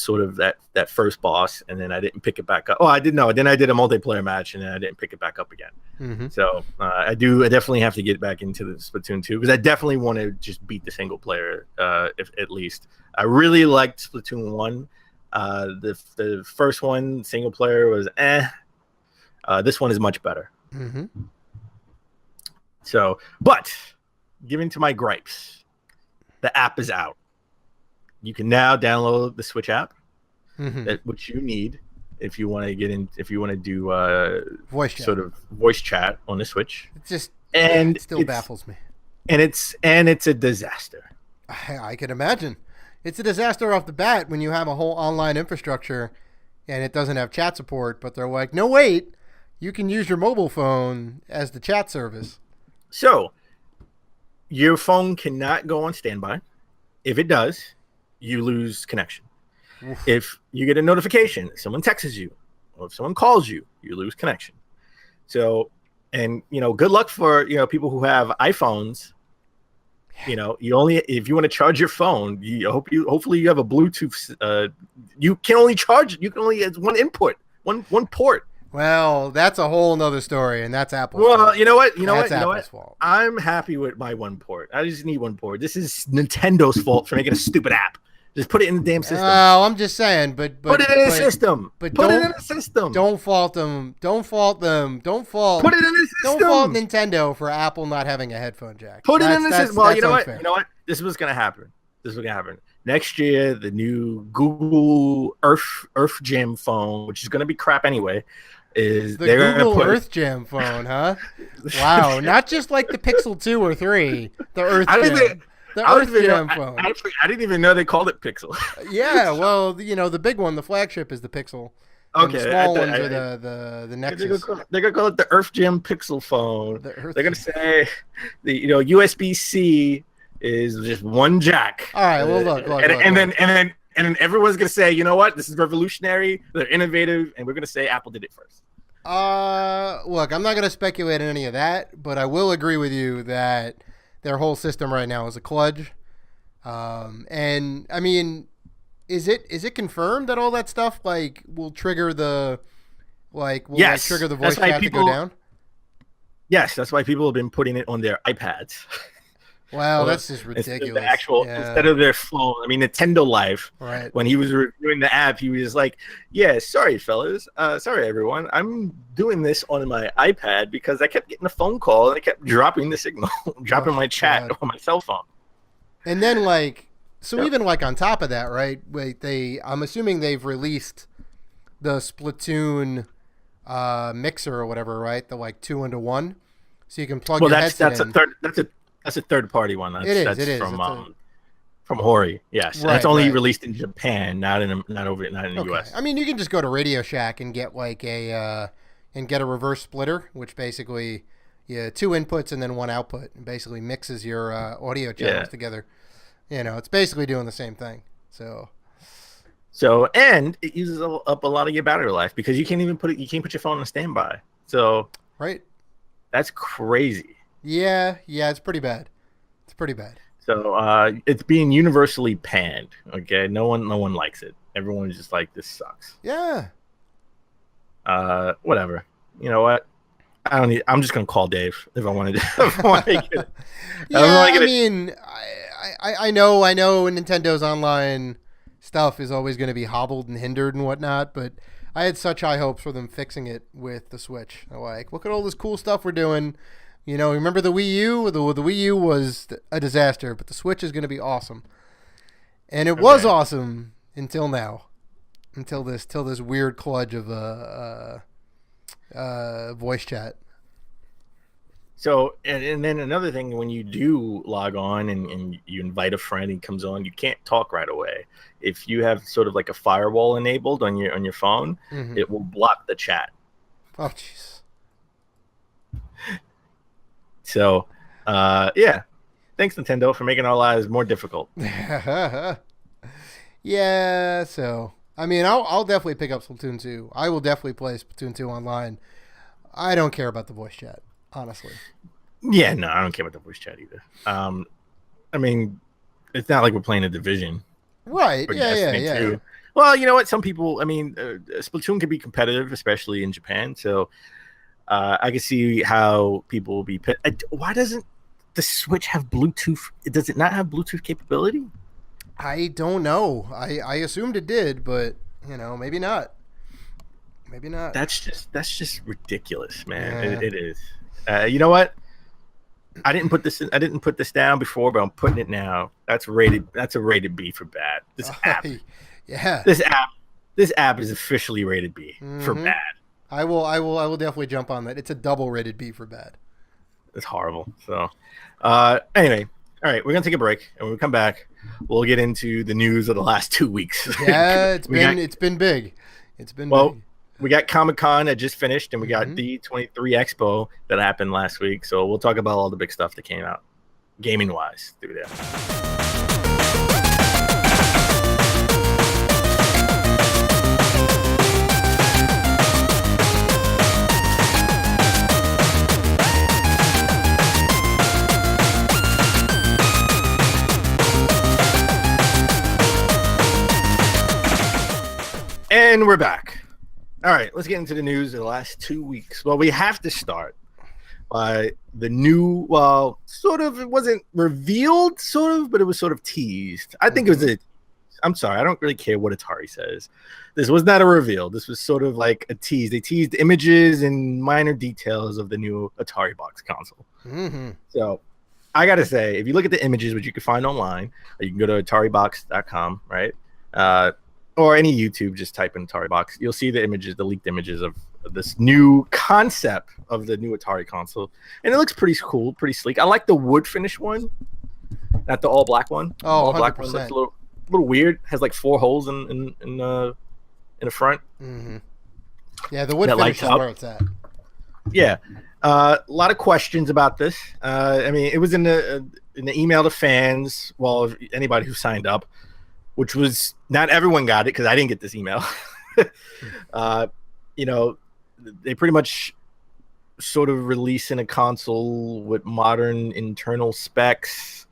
B: that first boss, and then I didn't pick it back up. Oh, I didn't know. Then I did a multiplayer match, and then I didn't pick it back up again.
A: Mm-hmm.
B: So I definitely have to get back into the Splatoon 2 because I definitely want to just beat the single player, if at least. I really liked Splatoon 1. The first one single player was this one is much better.
A: Mm-hmm.
B: So, but given to my gripes, the app is out. You can now download the Switch app, which you need if you want to get in, if you want to do
A: voice chat.
B: sort of voice chat on the Switch.
A: It still baffles me.
B: And it's a disaster.
A: I can imagine. It's a disaster off the bat when you have a whole online infrastructure and it doesn't have chat support, but they're like, no, wait, you can use your mobile phone as the chat service.
B: So your phone cannot go on standby. If it does, you lose connection. Oof. If you get a notification, someone texts you, or if someone calls you, you lose connection. So, and good luck for people who have iPhones. If you want to charge your phone, hopefully you have a Bluetooth. You can only have one input, one port.
A: Well, that's a whole nother story, and that's Apple's
B: fault.
A: Well,
B: you know what?
A: Apple's fault.
B: I'm happy with my one port. I just need one port. This is Nintendo's fault for making a stupid app. Just put it in the damn system.
A: Oh, I'm just saying, but
B: put it in the system.
A: But
B: put it in the system.
A: Don't fault them. Don't fault them. Don't fault.
B: Put it in the system.
A: Don't fault Nintendo for Apple not having a headphone jack.
B: Put it in the system. Well, you know what? You know what? This is what's gonna happen. Next year, the new Google Earth Gem phone, which is gonna be crap anyway, is
A: the Google Earth Gem phone, huh? Wow, not just like the Pixel 2 or 3, the Earth Gem. Phone.
B: I didn't even know they called it Pixel.
A: Yeah, well, the big one, the flagship, is the Pixel.
B: Okay,
A: the small ones are the Nexus.
B: They're gonna call it the Earth Gem Pixel phone. They're gonna say the USB-C is just one jack.
A: All right, well look.
B: And then everyone's gonna say, you know what? This is revolutionary. They're innovative, and we're gonna say Apple did it first.
A: Look, I'm not gonna speculate on any of that, but I will agree with you that their whole system right now is a kludge. And I mean, is it confirmed that all that stuff will trigger the trigger the voice chat to go down?
B: Yes, that's why people have been putting it on their iPads.
A: Wow, that's just ridiculous.
B: Instead of their phone. I mean, Nintendo Live.
A: Right.
B: When he was reviewing the app, he was like, "Yeah, sorry, fellas. Sorry, everyone. I'm doing this on my iPad because I kept getting a phone call and I kept dropping the signal, dropping my chat on my cell phone."
A: And then even on top of that, right? I'm assuming they've released the Splatoon mixer or whatever, right? The 2-into-1, so you can plug your headset in.
B: That's a third-party one. It
A: is.
B: From Hori. Yes,
A: right,
B: that's only released in Japan, not in the US.
A: I mean, you can just go to Radio Shack and get a reverse splitter, which basically, 2 inputs and then 1 output, and basically mixes your audio channels together. It's basically doing the same thing.
B: And it uses up a lot of your battery life because you can't put your phone on standby. So
A: right,
B: that's crazy.
A: Yeah, it's pretty bad.
B: So it's being universally panned. Okay, no one likes it. Everyone's just like, this sucks.
A: Yeah.
B: Whatever. You know what? I'm just gonna call Dave if I wanted to.
A: I know Nintendo's online stuff is always going to be hobbled and hindered and whatnot, but I had such high hopes for them fixing it with the Switch. Look at all this cool stuff we're doing. Remember the Wii U? The Wii U was a disaster, but the Switch is going to be awesome. And it was awesome until now. Until this weird kludge of voice chat.
B: So, and then another thing, when you do log on and you invite a friend and he comes on, you can't talk right away. If you have sort of like a firewall enabled on your phone, it will block the chat.
A: Oh, jeez.
B: So, thanks Nintendo for making our lives more difficult.
A: Yeah, so I mean, I'll definitely pick up Splatoon 2. I will definitely play Splatoon 2 online. I don't care about the voice chat, honestly.
B: Yeah, no, I don't care about the voice chat either. I mean, it's not like we're playing a Division.
A: Right.
B: for
A: Yeah.
B: Destiny
A: Yeah.
B: 2. Well, you know what? Some people, I mean, Splatoon can be competitive, especially in Japan. So I can see how people will be. Why doesn't the Switch have Bluetooth? Does it not have Bluetooth capability?
A: I don't know. I assumed it did, but maybe not. Maybe not.
B: That's just ridiculous, man.
A: Yeah.
B: It is. You know what? I didn't put this down before, but I'm putting it now. That's rated. That's a rated B for bad.
A: Yeah.
B: This app is officially rated B for bad.
A: I will definitely jump on that. It's a double rated B for bad.
B: It's horrible. So, anyway, all right, we're gonna take a break, and when we come back, we'll get into the news of the last 2 weeks.
A: Yeah, it's been big. It's been big.
B: We got Comic Con that just finished, and we got D23 Expo that happened last week. So we'll talk about all the big stuff that came out, gaming wise, through there. And we're back. All right, let's get into the news of the last 2 weeks. Well, we have to start by the new, well, sort of, it wasn't revealed, sort of, but it was sort of teased. I think it was I'm sorry, I don't really care what Atari says. This was not a reveal. This was sort of like a tease. They teased images and minor details of the new AtariBox console. So I got to say, if you look at the images, which you can find online, you can go to AtariBox.com, right? Or any YouTube, just type in AtariBox. You'll see the images, the leaked images of this new concept of the new Atari console. And it looks pretty cool, pretty sleek. I like the wood finish one, not the all black one.
A: Oh,
B: all
A: 100%.
B: black one looks a little weird. Has like 4 holes in the front.
A: Yeah, the wood finish is where it's at.
B: Yeah. A lot of questions about this. I mean, it was in the email to fans, well, anybody who signed up, which was not everyone got it because I didn't get this email. They pretty much sort of releasing a console with modern internal specs.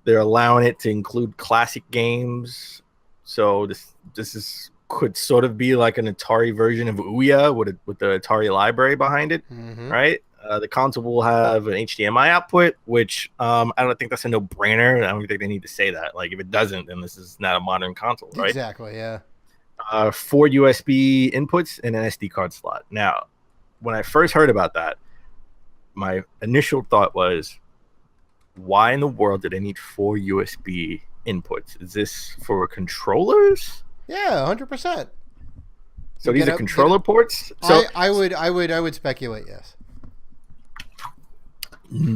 B: They're allowing it to include classic games. So this could sort of be like an Atari version of Ouya with the Atari library behind it, right? The console will have an HDMI output, which I don't think that's a no-brainer. I don't think they need to say that. Like, if it doesn't, then this is not a modern console, right?
A: Exactly, yeah.
B: 4 USB inputs and an SD card slot. Now, when I first heard about that, my initial thought was, why in the world did they need 4 USB inputs? Is this for controllers?
A: Yeah, 100%.
B: So these are controller ports? So
A: I would speculate, yes.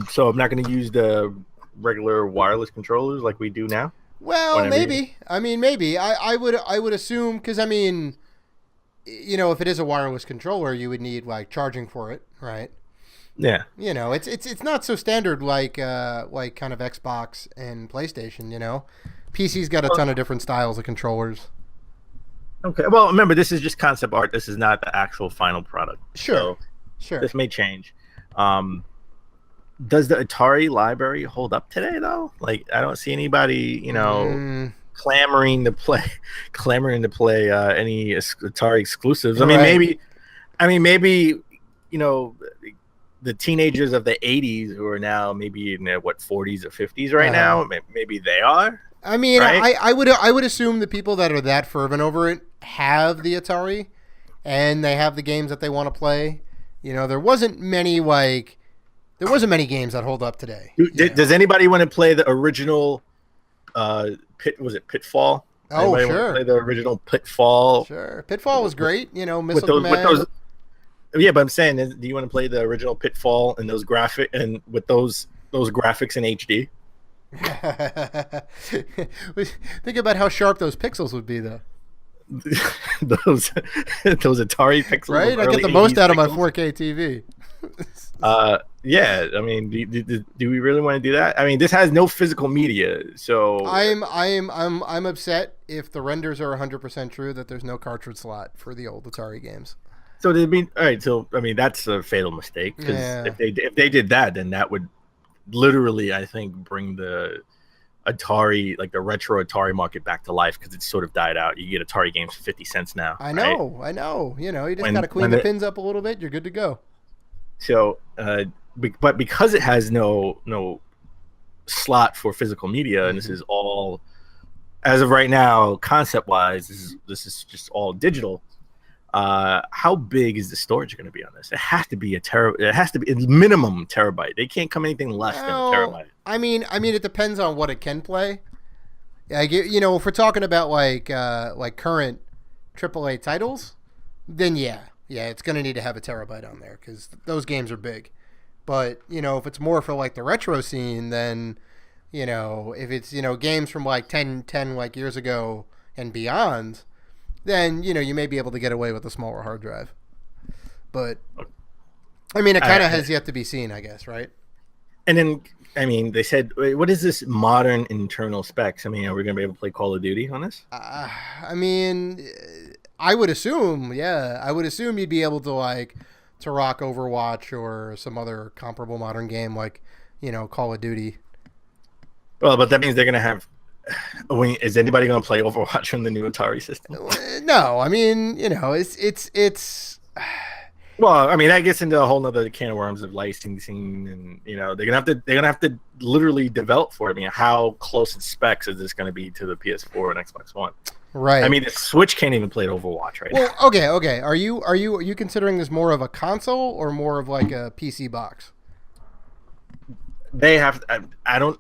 B: So I'm not going to use the regular wireless controllers like we do now?
A: Well, maybe. I mean, maybe. I would assume, because, I mean, if it is a wireless controller, you would need, like, charging for it, right?
B: Yeah.
A: It's not so standard like kind of Xbox and PlayStation, PC's got a ton of different styles of controllers.
B: Okay. Well, remember, this is just concept art. This is not the actual final product.
A: Sure.
B: This may change. Does the Atari library hold up today, though? Like, I don't see anybody, clamoring to play any Atari exclusives. I mean, maybe, the teenagers of the 80s who are now maybe in their 40s or 50s right now, maybe they are.
A: I mean,
B: right?
A: I would assume the people that are that fervent over it have the Atari, and they have the games that they want to play. There wasn't many games that hold up today.
B: Does anybody want to play the original Pitfall?
A: Oh,
B: anybody
A: sure.
B: Want to play the original Pitfall?
A: Sure. Pitfall was great. Missile
B: with
A: Command.
B: those, yeah, but I'm saying, do you want to play the original Pitfall and those graphics in HD?
A: Think about how sharp those pixels would be, though.
B: those Atari pixels,
A: right? I get the most out of my 4K TV.
B: Yeah. I mean, do we really want to do that? I mean, this has no physical media, so
A: I'm upset if the renders are 100% true that there's no cartridge slot for the old Atari games.
B: So all right. So I mean, that's a fatal mistake, because if they did that, then that would literally, I think, bring the Atari, like the retro Atari market, back to life because it's sort of died out. You get Atari games for 50 cents now.
A: I know. You know, you just got to clean the pins up a little bit. You're good to go.
B: So, but because it has no slot for physical media, and this is all, as of right now, concept wise, this is just all digital. How big is the storage going to be on this? It has to be it has to be minimum terabyte. They can't come anything less than a terabyte.
A: I mean, it depends on what it can play. You know, if we're talking about like current AAA titles, then yeah, it's going to need to have a terabyte on there because those games are big. But you know, if it's more for like the retro scene, then you know, if it's games from like 10 like years ago and beyond, then you know you may be able to get away with a smaller hard drive. But I mean, it kind of has yet to be seen, I guess, right?
B: And then, I mean, they said, what is this modern internal specs? I mean, are we going to be able to play Call of Duty on this?
A: I mean, I would assume, you'd be able to rock Overwatch or some other comparable modern game like, you know, Call of Duty.
B: Well, but that means they're going to have. Is anybody going to play Overwatch on the new Atari system?
A: No, I mean, you know, it's.
B: Well, I mean, that gets into a whole nother can of worms of licensing, and you know, they're gonna have to literally develop for it. I mean, how close in specs is this going to be to the PS4 and Xbox One?
A: Right.
B: I mean, the Switch can't even play Overwatch right now.
A: Okay. Are you considering this more of a console or more of like a PC box?
B: They have. I don't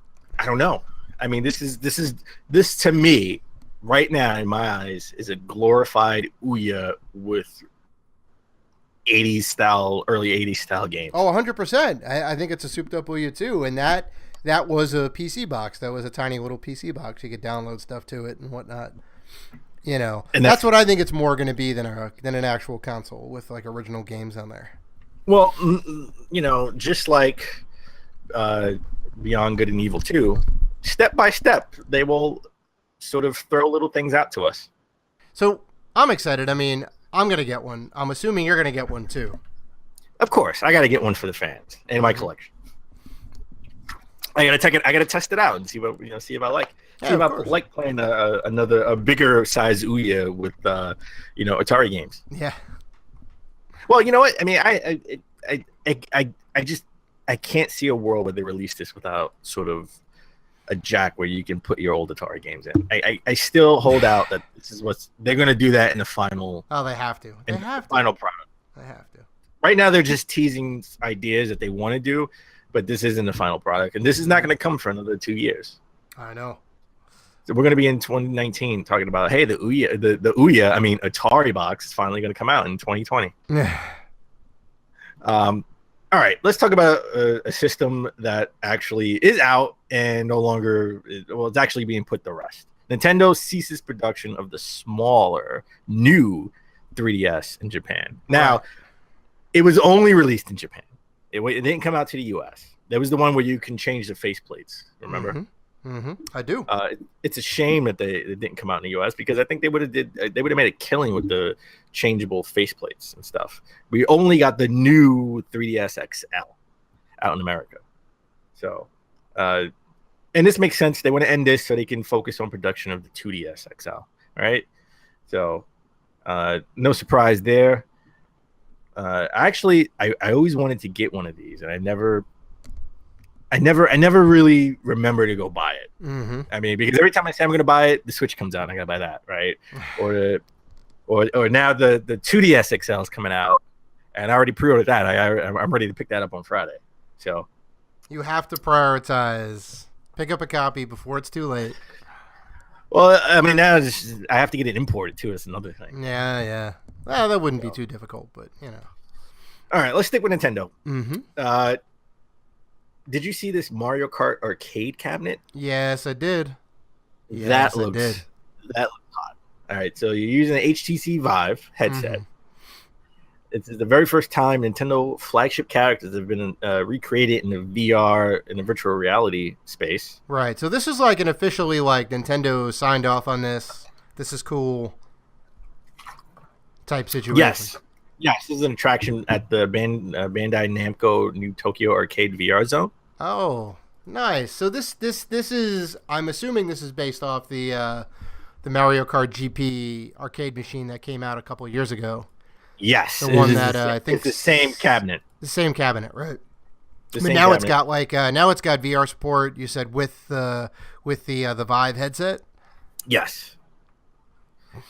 B: know. I mean, this to me right now in my eyes is a glorified Ouya with 80s style, early 80s style games.
A: Oh, 100%. I think it's a souped up Ouya too, and that was a PC box. That was a tiny little PC box. You could download stuff to it and whatnot. You know, and that's what I think it's more going to be than an actual console with like original games on there.
B: Well, you know, just like Beyond Good and Evil 2, step by step, they will sort of throw little things out to us.
A: So I'm excited. I mean, I'm going to get one. I'm assuming you're going to get one too.
B: Of course. I got to get one for the fans in my collection. I got to test it out and see if I like. See if I like playing a bigger size Ouya with Atari games.
A: Yeah.
B: Well, you know what? I mean, I can't see a world where they release this without sort of a jack where you can put your old Atari games in. I still hold out that this is what they're going to do that in the final.
A: Oh, they have to.
B: Final product.
A: They have to.
B: Right now, they're just teasing ideas that they want to do, but this isn't the final product, and this is not going to come for another 2 years.
A: I know.
B: So we're going to be in 2019 talking about, hey, the Ouya, I mean, AtariBox is finally going to come out in 2020. All right, let's talk about a system that actually is out and no longer, it's actually being put to rest. Nintendo ceases production of the smaller, new 3DS in Japan. Now, it was only released in Japan. It didn't come out to the US. That was the one where you can change the faceplates, remember?
A: Mm-hmm. I do.
B: It's a shame that it didn't come out in the US because I think they would have made a killing with the changeable faceplates and stuff. We only got the new 3DS XL out in America. So, and this makes sense. They want to end this so they can focus on production of the 2DS XL, right? So, no surprise there. Actually, I always wanted to get one of these, and I never really remember to go buy it.
A: Mm-hmm.
B: I mean, because every time I say I'm going to buy it, the Switch comes out and I got to buy that, right? or now the 2DS XL is coming out, and I already pre-ordered that. I'm ready to pick that up on Friday. So
A: you have to prioritize. Pick up a copy before it's too late.
B: Well, I mean, now I have to get it imported too. It's another thing.
A: Yeah. Well, that wouldn't be too difficult, but you know.
B: All right, let's stick with Nintendo.
A: Mm-hmm.
B: Did you see this Mario Kart arcade cabinet?
A: Yes, I did.
B: That looks hot. All right, so you're using an HTC Vive headset. Mm-hmm. It's the very first time Nintendo flagship characters have been recreated in the VR, in the virtual reality space.
A: Right, so this is like an officially like Nintendo signed off on this. This is cool type situation.
B: Yes, this is an attraction at the Bandai Namco New Tokyo Arcade VR Zone.
A: Oh, Nice. So this is, I'm assuming this is based off the Mario Kart GP arcade machine that came out a couple of years ago.
B: Yes,
A: The one that I think
B: it's the same cabinet.
A: The same cabinet, right?
B: The
A: But
B: same
A: now
B: cabinet.
A: it's got like now it's got VR support. You said with the Vive headset.
B: Yes.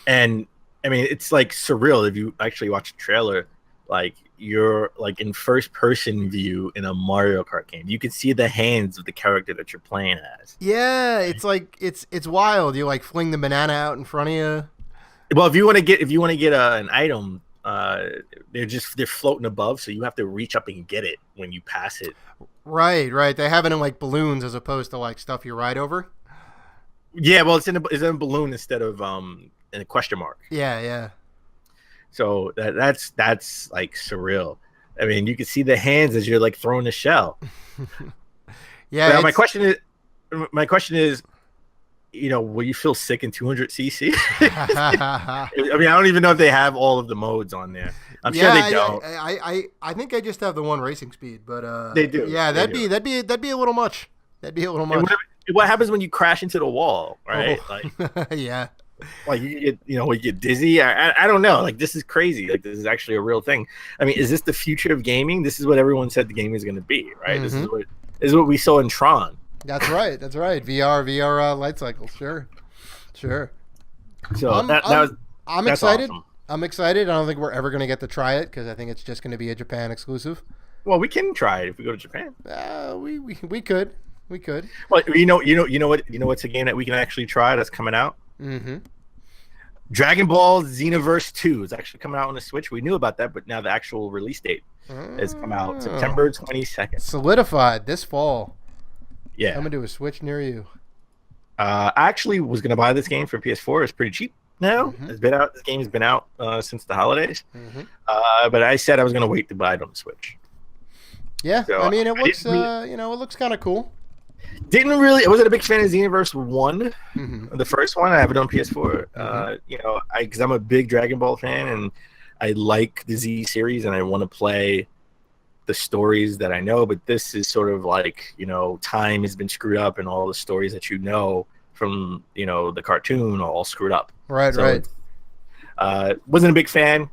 B: And I mean, it's like surreal if you actually watch the trailer. Like you're like in first person view in a Mario Kart game. You can see the hands of the character that you're playing as.
A: Yeah, it's like it's wild. You like fling the banana out in front of you.
B: Well, if you want to get an item, they're floating above, so you have to reach up and get it when you pass it.
A: Right. They have it in like balloons as opposed to like stuff you ride over.
B: Yeah, well, it's in a balloon instead of in a question mark.
A: Yeah.
B: So that's like surreal. I mean, you can see the hands as you're like throwing the shell.
A: Yeah.
B: Now, my question is, will you feel sick in 200cc? I mean, I don't even know if they have all of the modes on there. I'm sure they don't.
A: I think I just have the one racing speed, but
B: they do.
A: Yeah, that'd be a little much. That'd be a little much.
B: What happens when you crash into the wall, right?
A: Oh.
B: Like,
A: yeah.
B: Like you get dizzy. I don't know. Like this is crazy. Like this is actually a real thing. I mean, is this the future of gaming? This is what everyone said the game is going to be, right?
A: Mm-hmm.
B: This is what we saw in Tron.
A: That's right. VR light cycles. Sure.
B: So
A: I'm
B: that's
A: excited.
B: Awesome.
A: I'm excited. I don't think we're ever going to get to try it because I think it's just going to be a Japan exclusive.
B: Well, we can try it if we go to Japan.
A: We could.
B: Well, you know what's a game that we can actually try that's coming out?
A: Mm-hmm.
B: Dragon Ball Xenoverse 2 is actually coming out on the Switch. We knew about that, but now the actual release date has come out September 22nd.
A: Solidified this fall.
B: Yeah.
A: Coming to a Switch near you.
B: I actually was going to buy this game for PS4. It's pretty cheap now.
A: Mm-hmm.
B: It's been out. This game has been out since the holidays.
A: Mm-hmm.
B: But I said I was going to wait to buy it on the Switch.
A: Yeah,
B: So,
A: I mean, it looks it looks kind of cool.
B: I wasn't a big fan of Xenoverse 1,
A: Mm-hmm.
B: the first one. I have it on PS4. Because I'm a big Dragon Ball fan and I like the Z series and I want to play the stories that I know. But this is sort of like, time has been screwed up and all the stories that from, the cartoon are all screwed up.
A: Right.
B: Wasn't a big fan.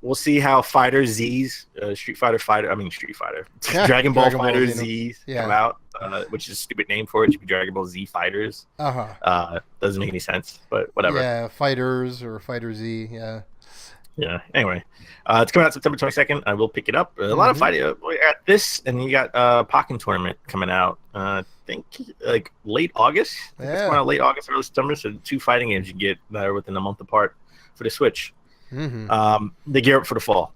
B: We'll see how Fighter Z's, Dragon Ball Fighter Z's come out, which is a stupid name for it. It should be Dragon Ball Z Fighters. Doesn't make any sense, but whatever.
A: Yeah, Fighters or Fighter Z. Yeah.
B: Yeah. Anyway, it's coming out September 22nd. I will pick it up. A lot of fighting. We got this, and you got Pokken Tournament coming out. I think like late August.
A: Yeah.
B: It's coming out late August, early September. So 2 fighting games you get that are within a month apart for the Switch.
A: Mm-hmm.
B: They gear up for the fall.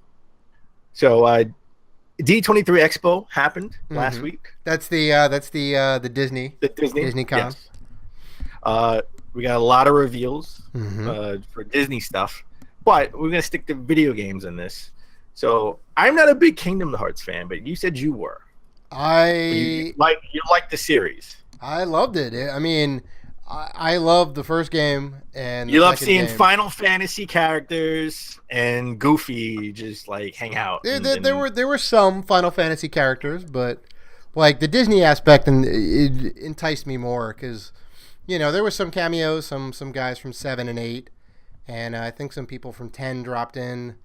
B: So D23 Expo happened last week.
A: That's the Disney.
B: The Disney
A: Con.
B: Yes. We got a lot of reveals for Disney stuff, but we're gonna stick to video games in this. So I'm not a big Kingdom Hearts fan, but you said you were. You like the series.
A: I loved it. I mean, I loved the first game, and
B: you love seeing Final Fantasy characters and Goofy just like hang out.
A: There were some Final Fantasy characters, but like the Disney aspect, and it enticed me more because there were some cameos, some guys from 7 and 8, and I think some people from 10 dropped in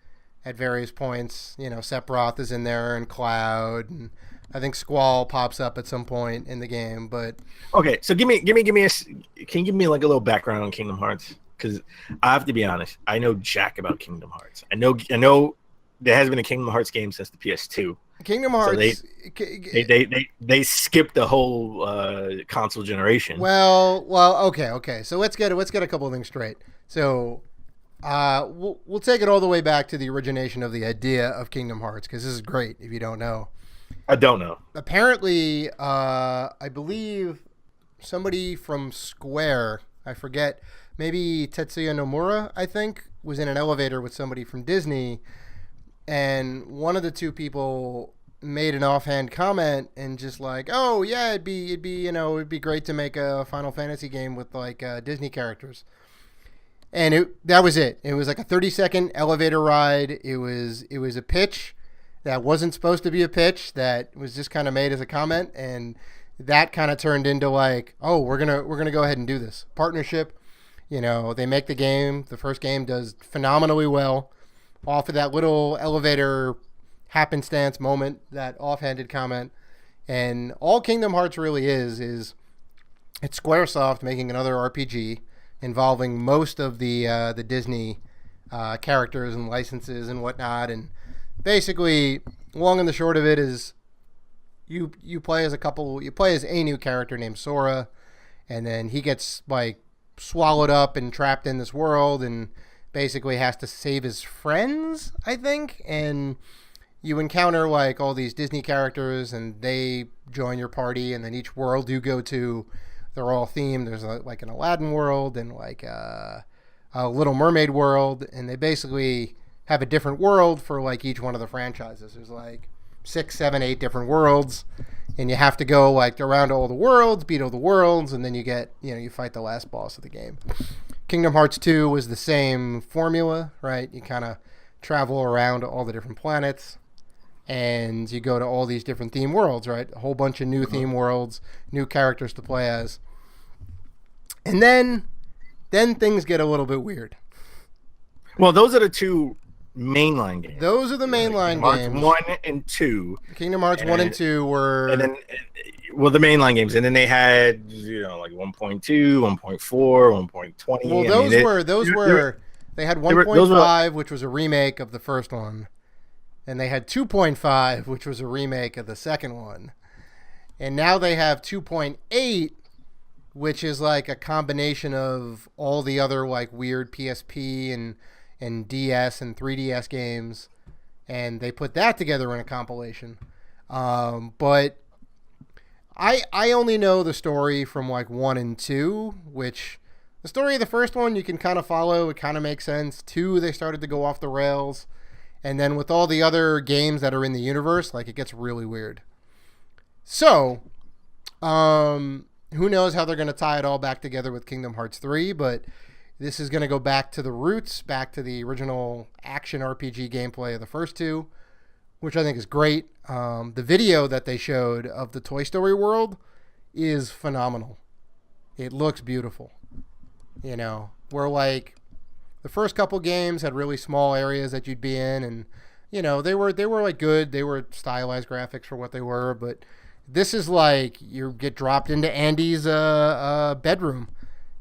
A: at various points. Sephiroth is in there, and Cloud, and I think Squall pops up at some point in the game. But
B: okay, so can you give me like a little background on Kingdom Hearts? Because I have to be honest, I know jack about Kingdom Hearts. I know there has been a Kingdom Hearts game since the PS2.
A: Kingdom Hearts.
B: So they skipped the whole console generation.
A: Well, okay. So let's get a couple of things straight. So we'll take it all the way back to the origination of the idea of Kingdom Hearts, because this is great if you don't know.
B: I don't know.
A: Apparently, I believe somebody from Square, I forget, maybe Tetsuya Nomura, I think, was in an elevator with somebody from Disney, and one of the two people made an offhand comment and just like, "Oh yeah, it'd be great to make a Final Fantasy game with like Disney characters." And that was it. It was like a 30-second elevator ride. It was a pitch that wasn't supposed to be a pitch, that was just kind of made as a comment, and that kind of turned into like, oh, we're gonna go ahead and do this partnership. You know, they make the game. The first game does phenomenally well off of that little elevator happenstance moment, that offhanded comment. And all Kingdom Hearts really is it's Squaresoft making another RPG involving most of the Disney characters and licenses and whatnot. And basically, long and the short of it is, you play as a new character named Sora, and then he gets like swallowed up and trapped in this world, and basically has to save his friends, I think. And you encounter like all these Disney characters, and they join your party, and then each world you go to, they're all themed. There's like an Aladdin world and like a Little Mermaid world, and they basically have a different world for like each one of the franchises. There's like 6, 7, 8 different worlds, and you have to go like around all the worlds, beat all the worlds, and then you fight the last boss of the game. Kingdom Hearts 2 was the same formula, right? You kind of travel around all the different planets, and you go to all these different theme worlds, right? A whole bunch of new theme worlds, new characters to play as. And then things get a little bit weird.
B: Well, those are the two mainline games.
A: Those are the mainline games.
B: Kingdom Hearts 1 and 2.
A: Kingdom Hearts 1 and 2 were...
B: And then, well, the mainline games. And then they had, like 1.2, 1.4, 1.20.
A: Well, they had 1.5, which was a remake of the first one. And they had 2.5, which was a remake of the second one. And now they have 2.8, which is like a combination of all the other like weird PSP and DS and 3DS games, and they put that together in a compilation. But I only know the story from like 1 and 2, which the story of the first one you can kind of follow. It kind of makes sense. 2, they started to go off the rails. And then with all the other games that are in the universe, like, it gets really weird. So, who knows how they're going to tie it all back together with Kingdom Hearts 3, but this is going to go back to the roots, back to the original action RPG gameplay of the first 2, which I think is great. The video that they showed of the Toy Story world is phenomenal. It looks beautiful. Where like the first couple games had really small areas that you'd be in, and they were like good. They were stylized graphics for what they were, but this is like you get dropped into Andy's bedroom,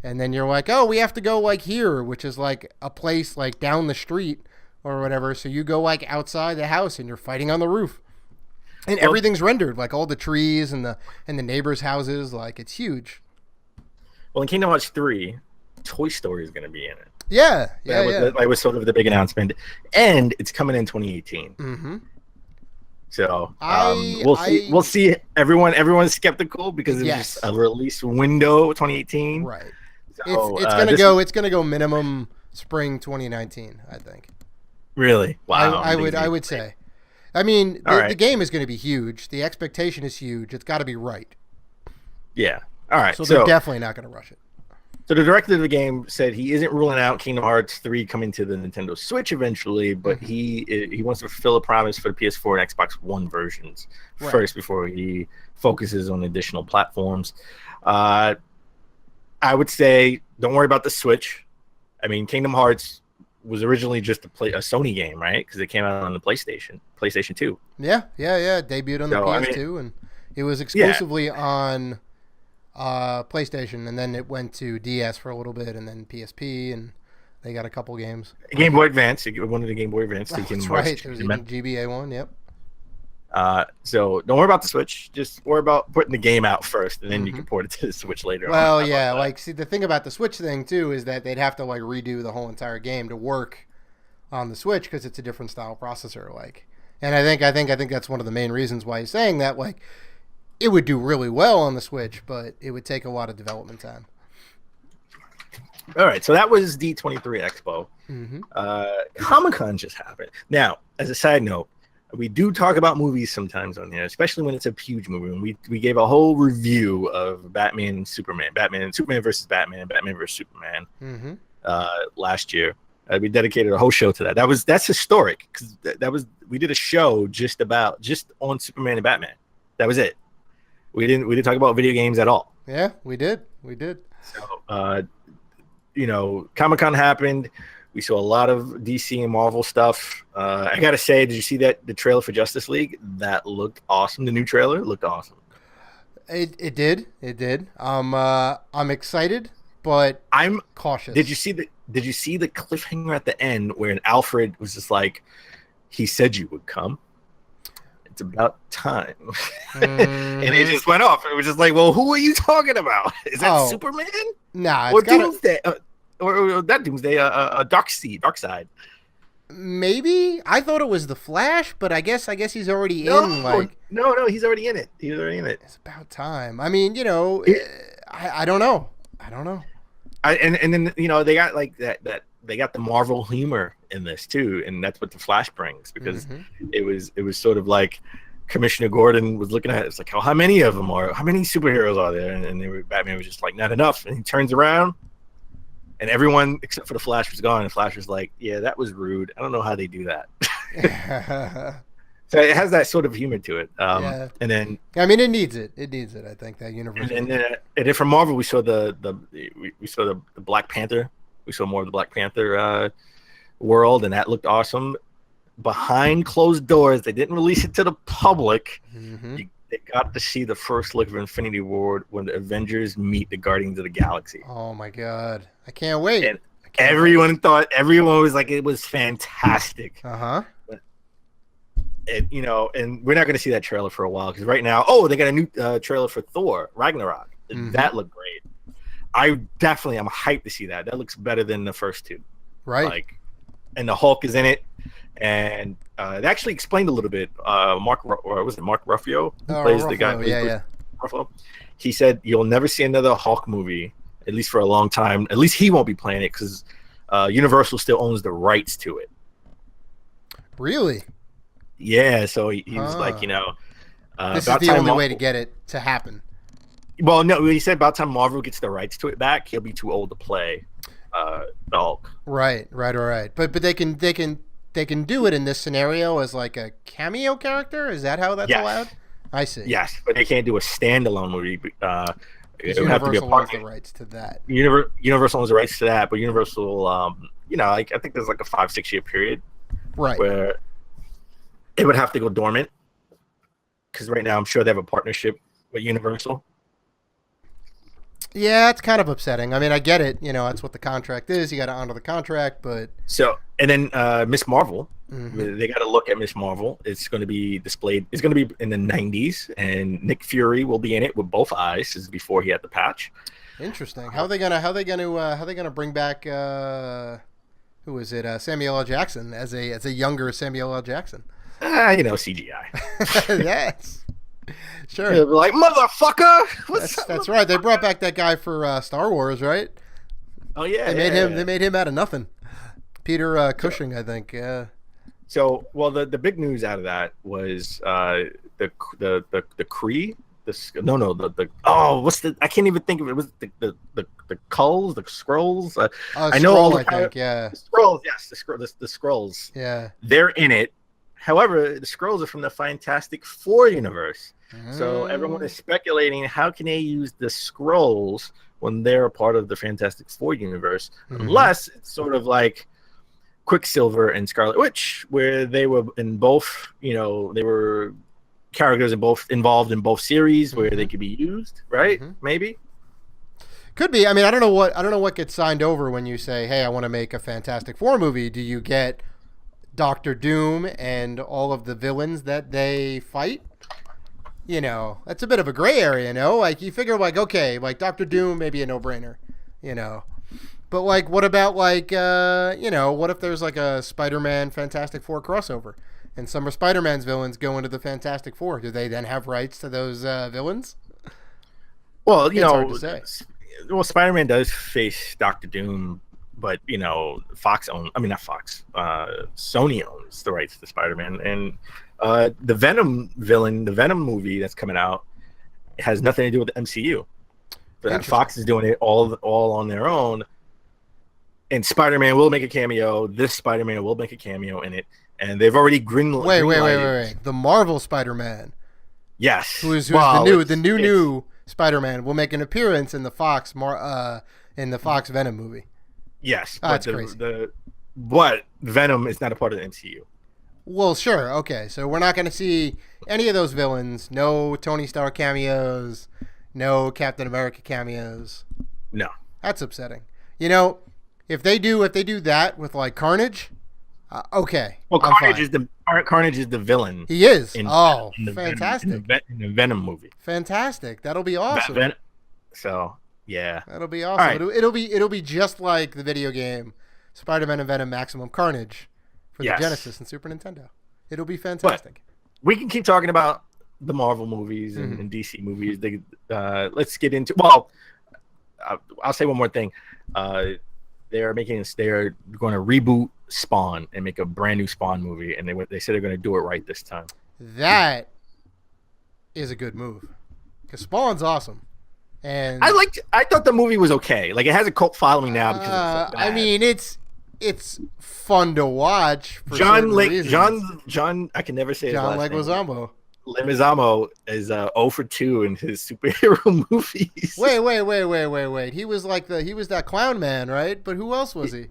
A: and then you're like, oh, we have to go like here, which is like a place like down the street or whatever. So you go like outside the house, and you're fighting on the roof, and everything's rendered, like all the trees and the neighbors' houses. Like, it's huge.
B: Well, in Kingdom Hearts 3, Toy Story is going to be in it.
A: Yeah.
B: That was sort of the big announcement, and it's coming in 2018. Mm-hmm. So we'll see. Everyone's skeptical because it's just a release window 2018.
A: Right. So, it's gonna go minimum spring 2019, I think.
B: Really? Wow.
A: I would say. I mean, the game is going to be huge. The expectation is huge. It's got to be right.
B: Yeah. All right.
A: So they're definitely not going to rush it.
B: So the director of the game said he isn't ruling out Kingdom Hearts 3 coming to the Nintendo Switch eventually, but he wants to fulfill a promise for the PS4 and Xbox One versions first before he focuses on additional platforms. I would say don't worry about the Switch. I mean, Kingdom Hearts was originally just a Sony game, right? Because it came out on the PlayStation 2.
A: Yeah. Debuted on the PS2, and it was exclusively on PlayStation, and then it went to DS for a little bit, and then PSP, and they got a couple games.
B: Game Boy Advance, one of the Game Boy Advance.
A: That's right. There's a GBA one. Yep.
B: So don't worry about the Switch. Just worry about putting the game out first, and then you can port it to the Switch later.
A: Well, see, the thing about the Switch thing too is that they'd have to like redo the whole entire game to work on the Switch because it's a different style processor. Like, and I think that's one of the main reasons why he's saying that. Like, it would do really well on the Switch, but it would take a lot of development time.
B: All right, so that was D23 Expo. Comic Con just happened. Now, as a side note, we do talk about movies sometimes on here, especially when it's a huge movie. And we gave a whole review of Batman and Superman versus Batman, Batman versus Superman last year. We dedicated a whole show to that. That's historic because we did a show just on Superman and Batman. That was it. we didn't talk about video games at all.
A: Yeah, we did. We did.
B: So, Comic Con happened. We saw a lot of DC and Marvel stuff. I gotta say, did you see the trailer for Justice League? That looked awesome. The new trailer looked awesome.
A: It did. It did. I'm excited, but I'm cautious.
B: Did you see the cliffhanger at the end where Alfred was just like, he said you would come? It's about time. And it just went off. It was just like, well, who are you talking about? Is that Superman?
A: Nah,
B: or Doomsday? Or that Doomsday? Darkseid.
A: Maybe I thought it was the Flash, but I guess he's already in. Like,
B: no, he's already in it.
A: It's about time. I mean, I don't know.
B: And then they got like that. They got the Marvel humor in this too, and that's what the Flash brings, because it was sort of like Commissioner Gordon was looking at it. It's like, how many of them are? How many superheroes are there? And Batman was just like, not enough. And he turns around, and everyone except for the Flash was gone. And Flash was like, yeah, that was rude. I don't know how they do that. So it has that sort of humor to it. And then
A: it needs it. It needs it. I think that universe.
B: And then from Marvel, we saw the Black Panther. We saw more of the Black Panther world, and that looked awesome. Behind closed doors, they didn't release it to the public. They got to see the first look of Infinity War when the Avengers meet the Guardians of the Galaxy.
A: Oh my God, I can't wait!
B: And everyone was like, it was fantastic. And we're not going to see that trailer for a while, because right now, they got a new trailer for Thor Ragnarok. That looked great. I'm hyped to see that. That looks better than the first two.
A: Right.
B: And the Hulk is in it. And they actually explained a little bit. Mark Ruffalo, who plays the guy.
A: Yeah.
B: Ruffalo. He said you'll never see another Hulk movie, at least for a long time. At least he won't be playing it, because Universal still owns the rights to it.
A: Really?
B: Yeah. So he was like,
A: this is the only way to get it to happen.
B: Well, no, he said about time Marvel gets the rights to it back, he'll be too old to play the Hulk.
A: Right. But they can do it in this scenario as like a cameo character. Is that how that's allowed? I see.
B: Yes, but they can't do a standalone movie.
A: It would have to be a partner. The rights to that.
B: Universal owns the rights to that, but Universal, I think there's like a 5-6 year period,
A: right,
B: where it would have to go dormant, because right now I'm sure they have a partnership with Universal.
A: Yeah, it's kind of upsetting. I mean, I get it. That's what the contract is. You got to honor the contract, but
B: and then Miss Marvel, they got to look at Miss Marvel. It's going to be displayed. It's going to be in the 90s, and Nick Fury will be in it with both eyes. This is before he had the patch.
A: Interesting. How are they gonna bring back who is it? Samuel L. Jackson as a younger Samuel L. Jackson.
B: CGI.
A: Yes. Sure.
B: They'll be like, motherfucker.
A: That's right. They brought back that guy for Star Wars, right?
B: Oh yeah.
A: They made him out of nothing. Peter Cushing, I think. Yeah.
B: So, well, the big news out of that was the Kree. I can't even think of it. It was the Kulls, the Scrolls. I know all the Scrolls. Yes, the Scrolls.
A: Yeah.
B: They're in it. However, the Skrulls are from the Fantastic Four universe. So everyone is speculating, how can they use the Skrulls when they're a part of the Fantastic Four universe? Unless it's sort of like Quicksilver and Scarlet Witch, where they were in both, they were characters involved in both series where they could be used, right? Maybe.
A: Could be. I mean, I don't know what gets signed over when you say, hey, I want to make a Fantastic Four movie. Do you get Doctor Doom and all of the villains that they fight? That's a bit of a gray area, Like, you figure, like, okay, like Doctor Doom may be a no-brainer, But, like, what about, like, what if there's, like, a Spider-Man Fantastic Four crossover, and some of Spider-Man's villains go into the Fantastic Four? Do they then have rights to those villains?
B: Well,
A: it's hard to say.
B: Spider-Man does face Doctor Doom, but Sony owns the rights to Spider-Man, and the Venom villain, the Venom movie that's coming out, has nothing to do with the MCU. But Fox is doing it all on their own, and Spider-Man will make a cameo. This Spider-Man will make a cameo in it, and they've already greenlighted.
A: Wait! The Marvel Spider-Man.
B: Yes.
A: Who's
B: Well,
A: the new Spider-Man will make an appearance in the Fox Venom movie.
B: Yes,
A: Oh,
B: but
A: that's crazy.
B: but Venom is not a part of the MCU.
A: Well, sure, okay. So we're not going to see any of those villains. No Tony Stark cameos. No Captain America cameos.
B: No.
A: That's upsetting. You know, if they do that with like Carnage, okay.
B: Well, Carnage is the villain.
A: He is.
B: In
A: Fantastic.
B: In the Venom movie.
A: Fantastic. That'll be awesome.
B: So yeah,
A: that'll be awesome.
B: Right.
A: It'll be just like the video game Spider-Man and Venom Maximum Carnage for the Genesis and Super Nintendo. It'll be fantastic.
B: But we can keep talking about the Marvel movies and DC movies. Let's get into. Well, I'll say one more thing. They're going to reboot Spawn and make a brand new Spawn movie, and they said they're going to do it right this time.
A: That is a good move because Spawn's awesome. And
B: I thought the movie was okay. Like, it has a cult following now because
A: I mean, it's fun to watch for
B: John
A: reasons.
B: I can never say
A: John
B: his last
A: Leguizamo.
B: Leguizamo is 0 for 2 in his superhero movies.
A: Wait. He was that clown man, right? But who else was he?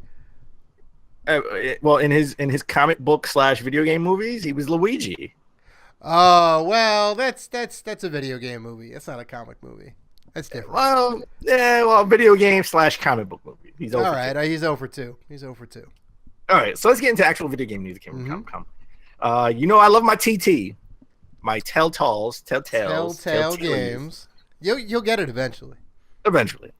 B: Well, in his comic book / video game movies, he was Luigi.
A: Oh, well, that's a video game movie. It's not a comic movie. That's different.
B: Well, video game / comic book movie. He's 0
A: all
B: for
A: right.
B: 2.
A: He's 0 for 2. He's 0 for 2.
B: All right, so let's get into actual video game news that came from Comic Con. I love my TT, my Telltale games.
A: You'll get it eventually.
B: Eventually,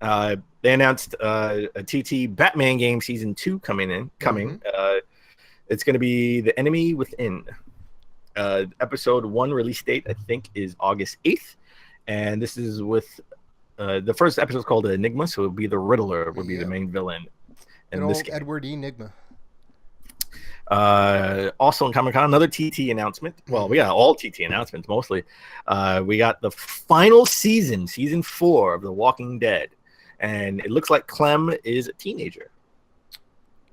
B: they announced a TT Batman game season 2 coming. It's going to be The Enemy Within. Episode 1 release date I think is August 8th, and this is with the first episode is called Enigma, so it would be the Riddler would be the main villain.
A: And old Edward Enigma.
B: Also in Comic Con, another TT announcement. Well, we got all TT announcements mostly. We got the final season 4 of The Walking Dead, and it looks like Clem is a teenager.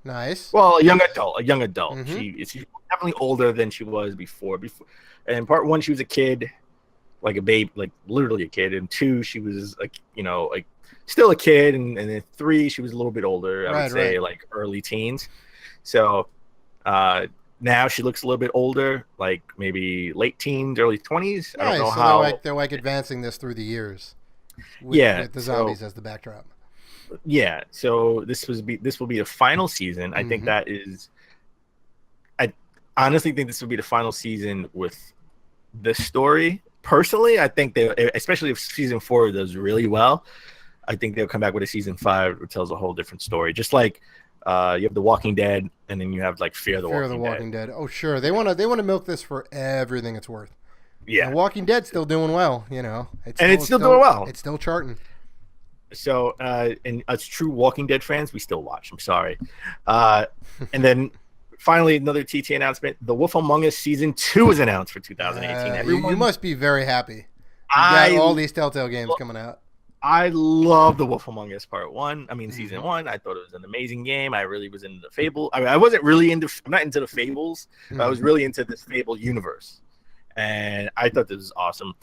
A: Nice.
B: Well, a young adult. She's definitely older than she was before. And part 1, she was a kid, like a babe, like literally a kid. And 2, she was like still a kid. And then 3, she was a little bit older. I would say like early teens. So now she looks a little bit older, like maybe late teens, early 20s. I don't know how.
A: They're like advancing this through the years. With the zombies as the backdrop.
B: Yeah, so this will be the final season. I think that is. I honestly think this will be the final season with this story. Personally, I think especially if season 4 does really well, I think they'll come back with a season 5 that tells a whole different story. Just like you have The Walking Dead, and then you have like Fear the Walking Dead.
A: Oh, sure, they want to milk this for everything it's worth.
B: Yeah,
A: The Walking Dead's still doing well,
B: it's still doing well.
A: It's still charting.
B: So, and us true Walking Dead fans, we still watch. I'm sorry. And then finally, another TT announcement: The Wolf Among Us season 2 is announced for 2018.
A: You must be very happy. You got all these Telltale games coming out.
B: I love The Wolf Among Us Part 1. I mean, season 1. I thought it was an amazing game. I really was into the Fable. I mean, I wasn't really I'm not into the Fables, but I was really into this Fable universe. And I thought this was awesome.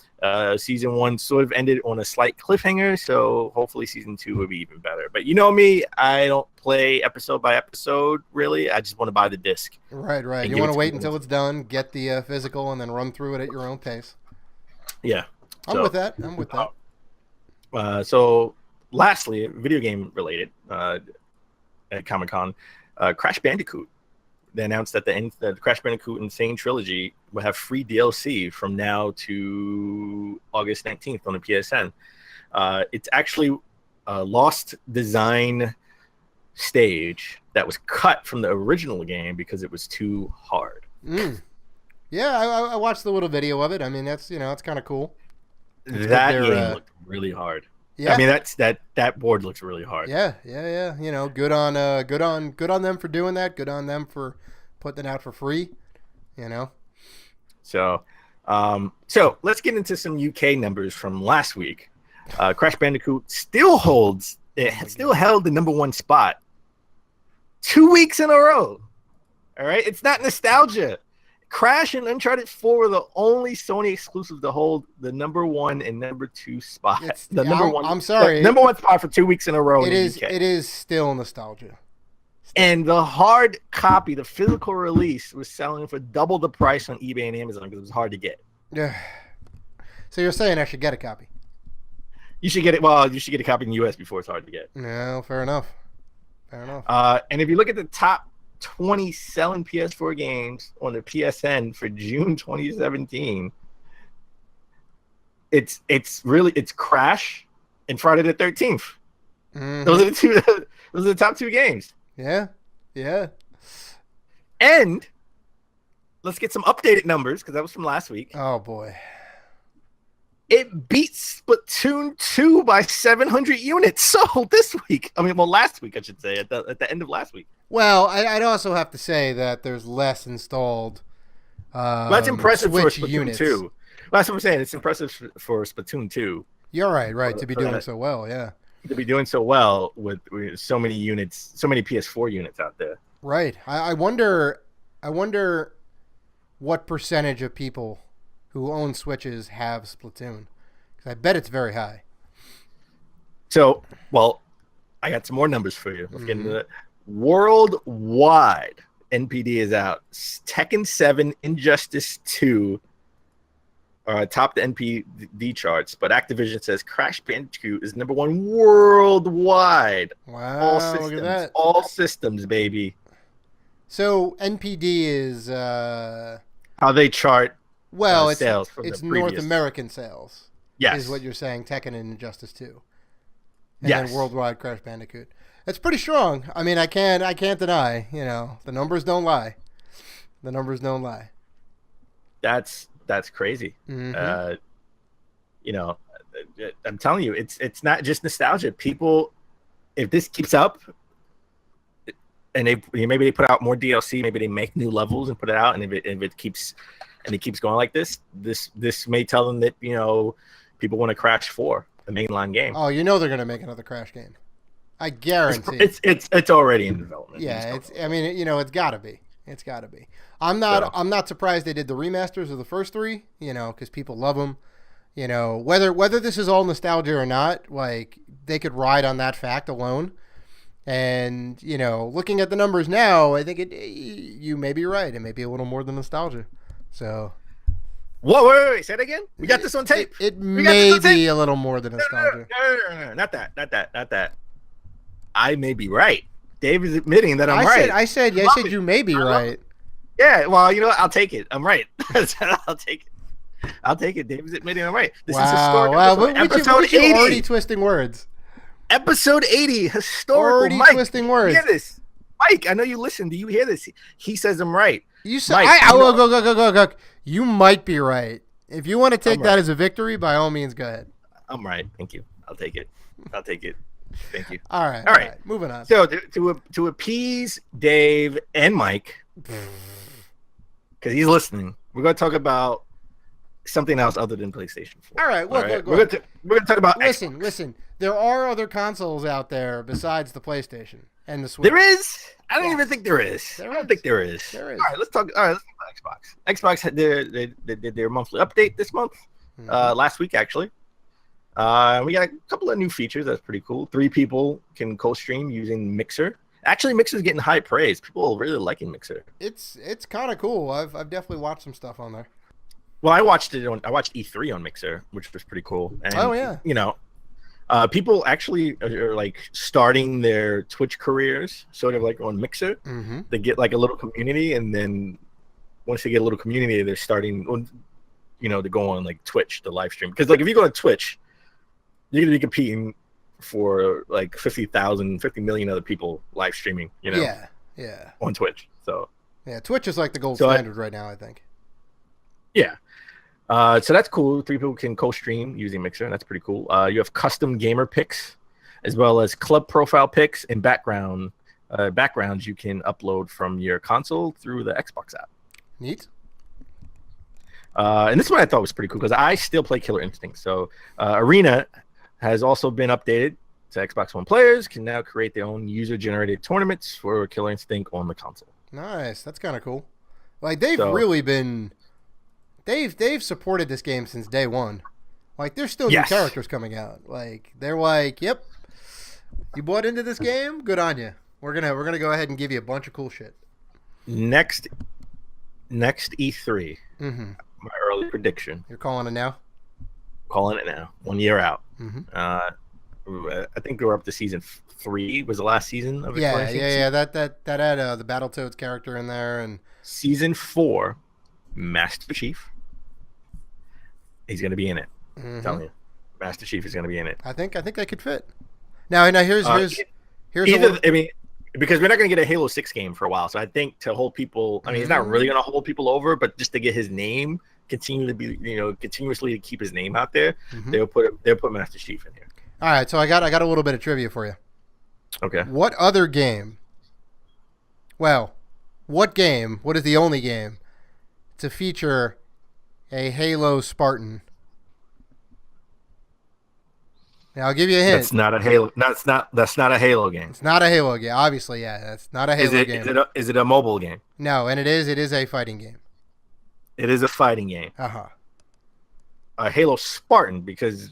B: Season 1 sort of ended on a slight cliffhanger, so hopefully season 2 will be even better. But you know me, I don't play episode by episode, really. I just want to buy the disc.
A: Right. You want to wait until it's done, get the physical, and then run through it at your own pace.
B: Yeah.
A: I'm with that.
B: So, lastly, video game related at Comic Con, Crash Bandicoot. They announced that the Crash Bandicoot Insane Trilogy will have free DLC from now to August 19th on the PSN. It's actually a lost design stage that was cut from the original game because it was too hard.
A: Yeah, I watched the little video of it. I mean, that's it's kind of cool.
B: That game looked really hard. Yeah, I mean that board looks really hard.
A: Yeah. Good on them for doing that. Good on them for putting it out for free.
B: So let's get into some UK numbers from last week. Crash Bandicoot still held the #1 spot 2 weeks in a row. All right, it's not nostalgia. Crash and Uncharted 4 were the only Sony exclusives to hold the #1 and #2 spot.
A: I'm sorry.
B: The #1 spot for 2 weeks in a row.
A: It is still nostalgia.
B: And the hard copy, the physical release, was selling for double the price on eBay and Amazon because it was hard to get.
A: Yeah. So you're saying I should get a copy?
B: You should get it. Well, you should get a copy in the US before it's hard to get.
A: No, fair enough. Fair enough.
B: And if you look at the top 20 selling PS4 games on the PSN for June 2017, it's Crash and Friday the 13th.
A: Mm-hmm.
B: Those are the top 2 games.
A: Yeah.
B: And let's get some updated numbers because that was from last week.
A: Oh boy.
B: It beats Splatoon 2 by 700 units sold this week. Last week, I should say, at the end of last week.
A: Well, I'd also have to say that there's less installed.
B: That's impressive
A: Switch
B: for Splatoon
A: units.
B: 2. Well, that's what I'm saying. It's impressive for Splatoon 2.
A: You're right. To be doing so well, yeah.
B: To be doing so well with so many units, so many PS4 units out there.
A: Right. I wonder what percentage of people who own Switches have Splatoon. Because I bet it's very high.
B: So, I got some more numbers for you. Let's get into that. Worldwide, NPD is out. Tekken 7, Injustice 2 top the NPD charts, but Activision says Crash Bandicoot is #1 worldwide.
A: Wow,
B: all systems,
A: look at that.
B: All systems, baby.
A: So NPD is
B: how they chart
A: sales.
B: It's
A: North American sales.
B: Yes,
A: is what you're saying. Tekken and Injustice 2. And
B: yes.
A: then worldwide Crash Bandicoot. That's pretty strong. I mean, I can't deny. The numbers don't lie. The numbers don't lie.
B: That's crazy.
A: Mm-hmm.
B: I'm telling you, it's not just nostalgia. People, if this keeps up, and maybe they put out more DLC, maybe they make new levels and put it out, and if it keeps going like this may tell them that people want to Crash 4, the mainline game.
A: Oh, they're gonna make another Crash game. I guarantee.
B: It's already in development.
A: Yeah, it's gotta be. It's gotta be. I'm not surprised they did the remasters of the first 3. Because people love them. Whether this is all nostalgia or not, like they could ride on that fact alone. And looking at the numbers now, I think you may be right. It may be a little more than nostalgia. So.
B: Whoa! Wait! Say it again. We got this on tape.
A: It may be a little more than nostalgia.
B: No, not that. I may be right. Dave is admitting that I'm right.
A: I said you may be right.
B: Yeah, well, I'll take it. I'm right. I'll take it. Dave is admitting I'm right. This is historic.
A: Wow,
B: episode 80.
A: Already twisting words.
B: Episode 80, historical.
A: Already
B: Mike,
A: twisting words.
B: You hear this? Mike, I know you listen. Do you hear this? He says I'm right.
A: You said go. You might be right. If you want to take that as a victory, by all means, go ahead.
B: I'm right. Thank you. I'll take it. Thank you.
A: All right. Moving on.
B: So to appease Dave and Mike, because he's listening, we're going to talk about something else other than PlayStation 4.
A: All right. We're
B: going to talk about.
A: Listen. There are other consoles out there besides the PlayStation and the Switch.
B: There is. I don't even think there is. I don't think there is.
A: There is.
B: All right. Let's talk about Xbox. Xbox had their monthly update this month. Last week actually. We got a couple of new features. That's pretty cool. 3 people can co-stream using Mixer. Actually, Mixer's getting high praise. People are really liking Mixer.
A: It's kind of cool. I've definitely watched some stuff on there.
B: Well, I watched E3 on Mixer, which was pretty cool. And,
A: oh yeah.
B: People actually are like starting their Twitch careers sort of like on Mixer.
A: Mm-hmm.
B: They get like a little community, and then once they get a little community, they're starting, to go on like Twitch, the live stream. Because like if you go to Twitch, you're gonna be competing for like 50 million other people live streaming.
A: Yeah.
B: On Twitch. So
A: yeah, Twitch is like the gold standard right now, I think.
B: Yeah. So that's cool. 3 people can co-stream using Mixer, and that's pretty cool. You have custom gamer picks, as well as club profile picks and backgrounds you can upload from your console through the Xbox app.
A: Neat.
B: And this one I thought was pretty cool because I still play Killer Instinct. So Arena has also been updated to Xbox One players can now create their own user-generated tournaments for Killer Instinct on the console.
A: Nice. That's kind of cool. Like they've supported this game since day one. Like there's still new characters coming out. Like they're like, yep, you bought into this game, good on you. We're gonna go ahead and give you a bunch of cool shit.
B: Next E3. Mm-hmm. My early prediction.
A: You're calling it now?
B: Calling it now. 1 year out.
A: Mm-hmm.
B: I think we're up to season 3. Was the last season of it?
A: Yeah. That had the Battletoads character in there, and
B: season 4, Master Chief. He's gonna be in it.
A: Mm-hmm.
B: I'm telling you, Master Chief is gonna be in it.
A: I think that could fit. Now here's
B: because we're not going to get a Halo 6 game for a while. So I think to hold people, I mean, he's not really going to hold people over, but just to get his name continuously to keep his name out there, they'll put Master Chief in here.
A: All right, so I got a little bit of trivia for you.
B: Okay.
A: What other game? Well, what is the only game to feature a Halo Spartan? Now I'll give you a hint.
B: That's not a Halo. That's not a Halo game.
A: It's not a Halo game. Obviously, yeah, that's not a Halo game.
B: Is it a mobile game?
A: No, and it is a fighting game.
B: It is a fighting game. A Halo Spartan because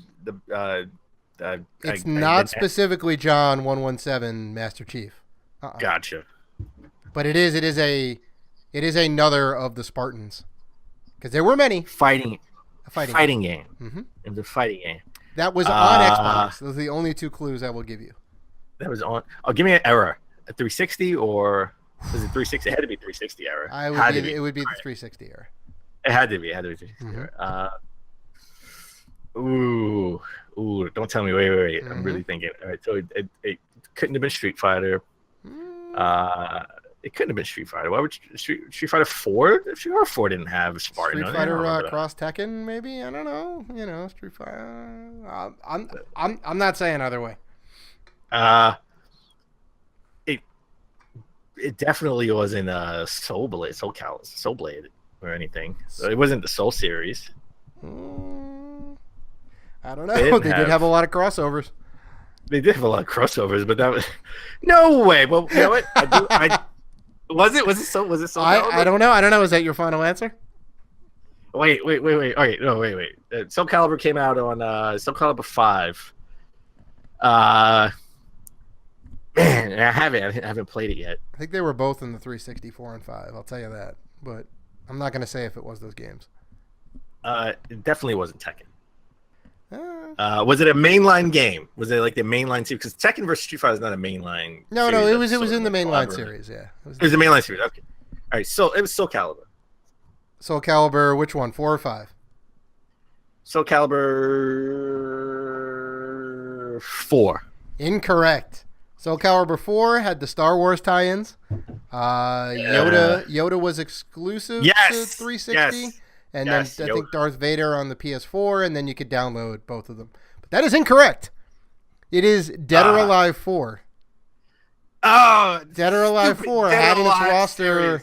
A: it's not specifically John 117 Master Chief.
B: Gotcha.
A: But it is another of the Spartans because there were many.
B: A fighting game.
A: Mm-hmm.
B: It was a fighting game.
A: That was on Xbox. Those are the only 2 clues I will give you.
B: That was on. Oh, give me an era. A 360 or was it 360? It had to be 360 era.
A: It would be the 360 era.
B: It had to be 360 era. Ooh! Don't tell me. Wait. Mm-hmm. I'm really thinking. All right, so it couldn't have been Street Fighter. It couldn't have been Street Fighter. Why would Street Fighter 4? If Street Fighter 4 didn't have Spartan.
A: Street Fighter Cross Tekken, maybe. I don't know. Street Fighter. I'm not saying either way.
B: It definitely wasn't Soul Blade or anything. So it wasn't the Soul series.
A: I don't know. They did have a lot of crossovers.
B: They did have a lot of crossovers, but that was no way. Well, you know what? Was it Soul?
A: I don't know. Is that your final answer?
B: Wait. All right, no, wait. Soul Calibur came out on Soul Calibur 5. Man, I haven't played it yet.
A: I think they were both in the 360, 4 and 5. I'll tell you that, but I'm not going to say if it was those games.
B: It definitely wasn't Tekken. Was it a mainline game? Was it like the mainline series? Because Tekken versus Street Fighter is not a mainline.
A: No, it was in the mainline series. Yeah,
B: it was the mainline series. Okay, all right. So it was Soul Calibur.
A: Soul Calibur, which one? 4 or 5? Soul
B: Calibur 4.
A: Incorrect. Soul Calibur 4 had the Star Wars tie-ins. Yoda was exclusive to 360.
B: Yes.
A: And then I think Darth Vader on the PS4, and then you could download both of them. But that is incorrect. It is Dead or Alive 4.
B: Oh,
A: Dead or Alive 4 had in its roster.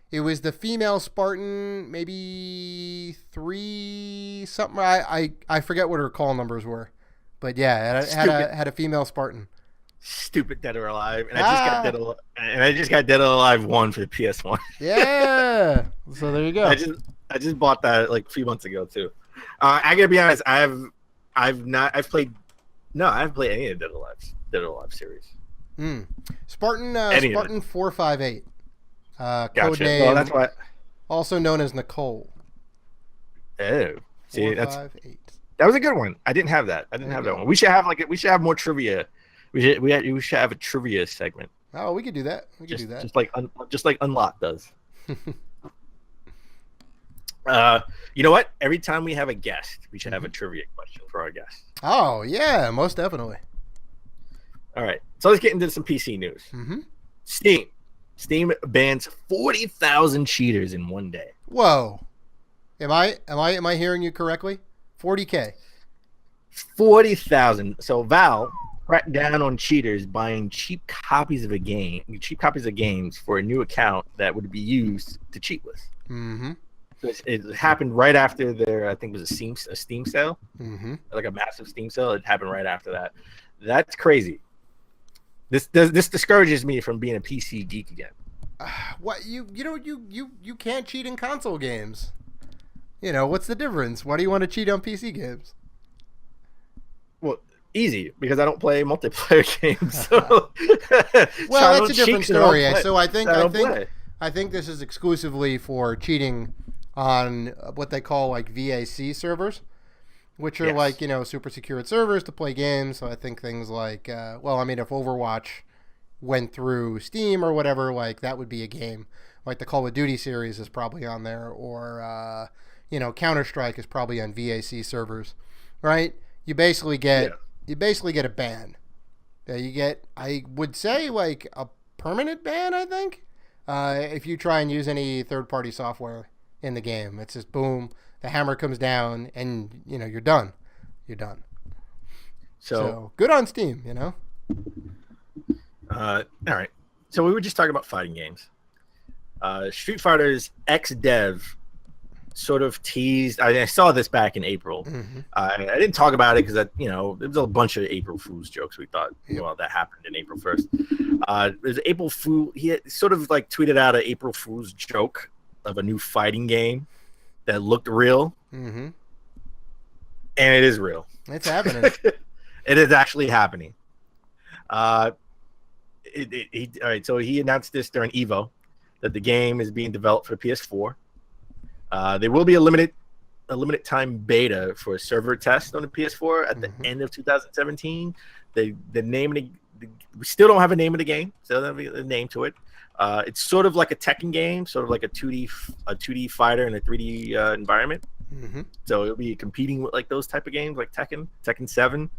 A: It was the female Spartan, maybe 3 something. I forget what her call numbers were, but yeah, it had a female Spartan.
B: Stupid Dead or Alive, and I just got Dead or Alive 1 for the PS1.
A: Yeah, so there you go.
B: I just bought that like a few months ago too. I gotta be honest, I haven't played any of Dead or Alive series.
A: Spartan 458.
B: Gotcha.
A: Codename,
B: well, that's why.
A: Also known as Nicole.
B: Oh, see,
A: 458.
B: That was a good one. I didn't have that. That one. We should have more trivia. We should have a trivia segment.
A: Oh, we could do that.
B: Just like Unlock does. You know what? Every time we have a guest, we should have a trivia question for our guest.
A: Oh yeah, most definitely.
B: All right, so let's get into some PC news. Steam bans 40,000 cheaters in one day.
A: Whoa, am I hearing you correctly? 40K.
B: 40,000. So Valve cracked down on cheaters buying cheap copies of games for a new account that would be used to cheat with.
A: Mm-hmm.
B: So it happened right after their, I think it was a Steam sale, like a massive Steam sale. It happened right after that. That's crazy. This discourages me from being a PC geek again.
A: what you can't cheat in console games. What's the difference? Why do you want to cheat on PC games?
B: Well, easy, because I don't play multiplayer games. So
A: well, that's a different story. So I think this is exclusively for cheating on what they call like VAC servers, which are like super secured servers to play games. So I think things like if Overwatch went through Steam or whatever, like that would be a game. Like the Call of Duty series is probably on there, or Counter-Strike is probably on VAC servers, right? You basically get a ban. You get, I would say, like a permanent ban, I think, if you try and use any third-party software in the game. It's just boom, the hammer comes down, and you're done. You're done. So good on Steam,
B: All right. So we were just talking about fighting games. Street Fighter's ex-dev sort of teased. I saw this back in April.
A: Mm-hmm.
B: I didn't talk about it because there was a bunch of April Fool's jokes. We thought, well, that happened in April 1st. There's April Fool. He had sort of like tweeted out an April Fool's joke of a new fighting game that looked real,
A: mm-hmm.
B: and it is real.
A: It's happening.
B: It is actually happening. All right. So he announced this during Evo that the game is being developed for the PS4. There will be a limited time beta for a server test on the PS4 at the end of 2017. The name of we still don't have a name of the game, so there'll be a name to it. It's sort of like a Tekken game, sort of like a 2D fighter in a 3D environment.
A: Mm-hmm.
B: So it'll be competing with like those type of games, like Tekken 7.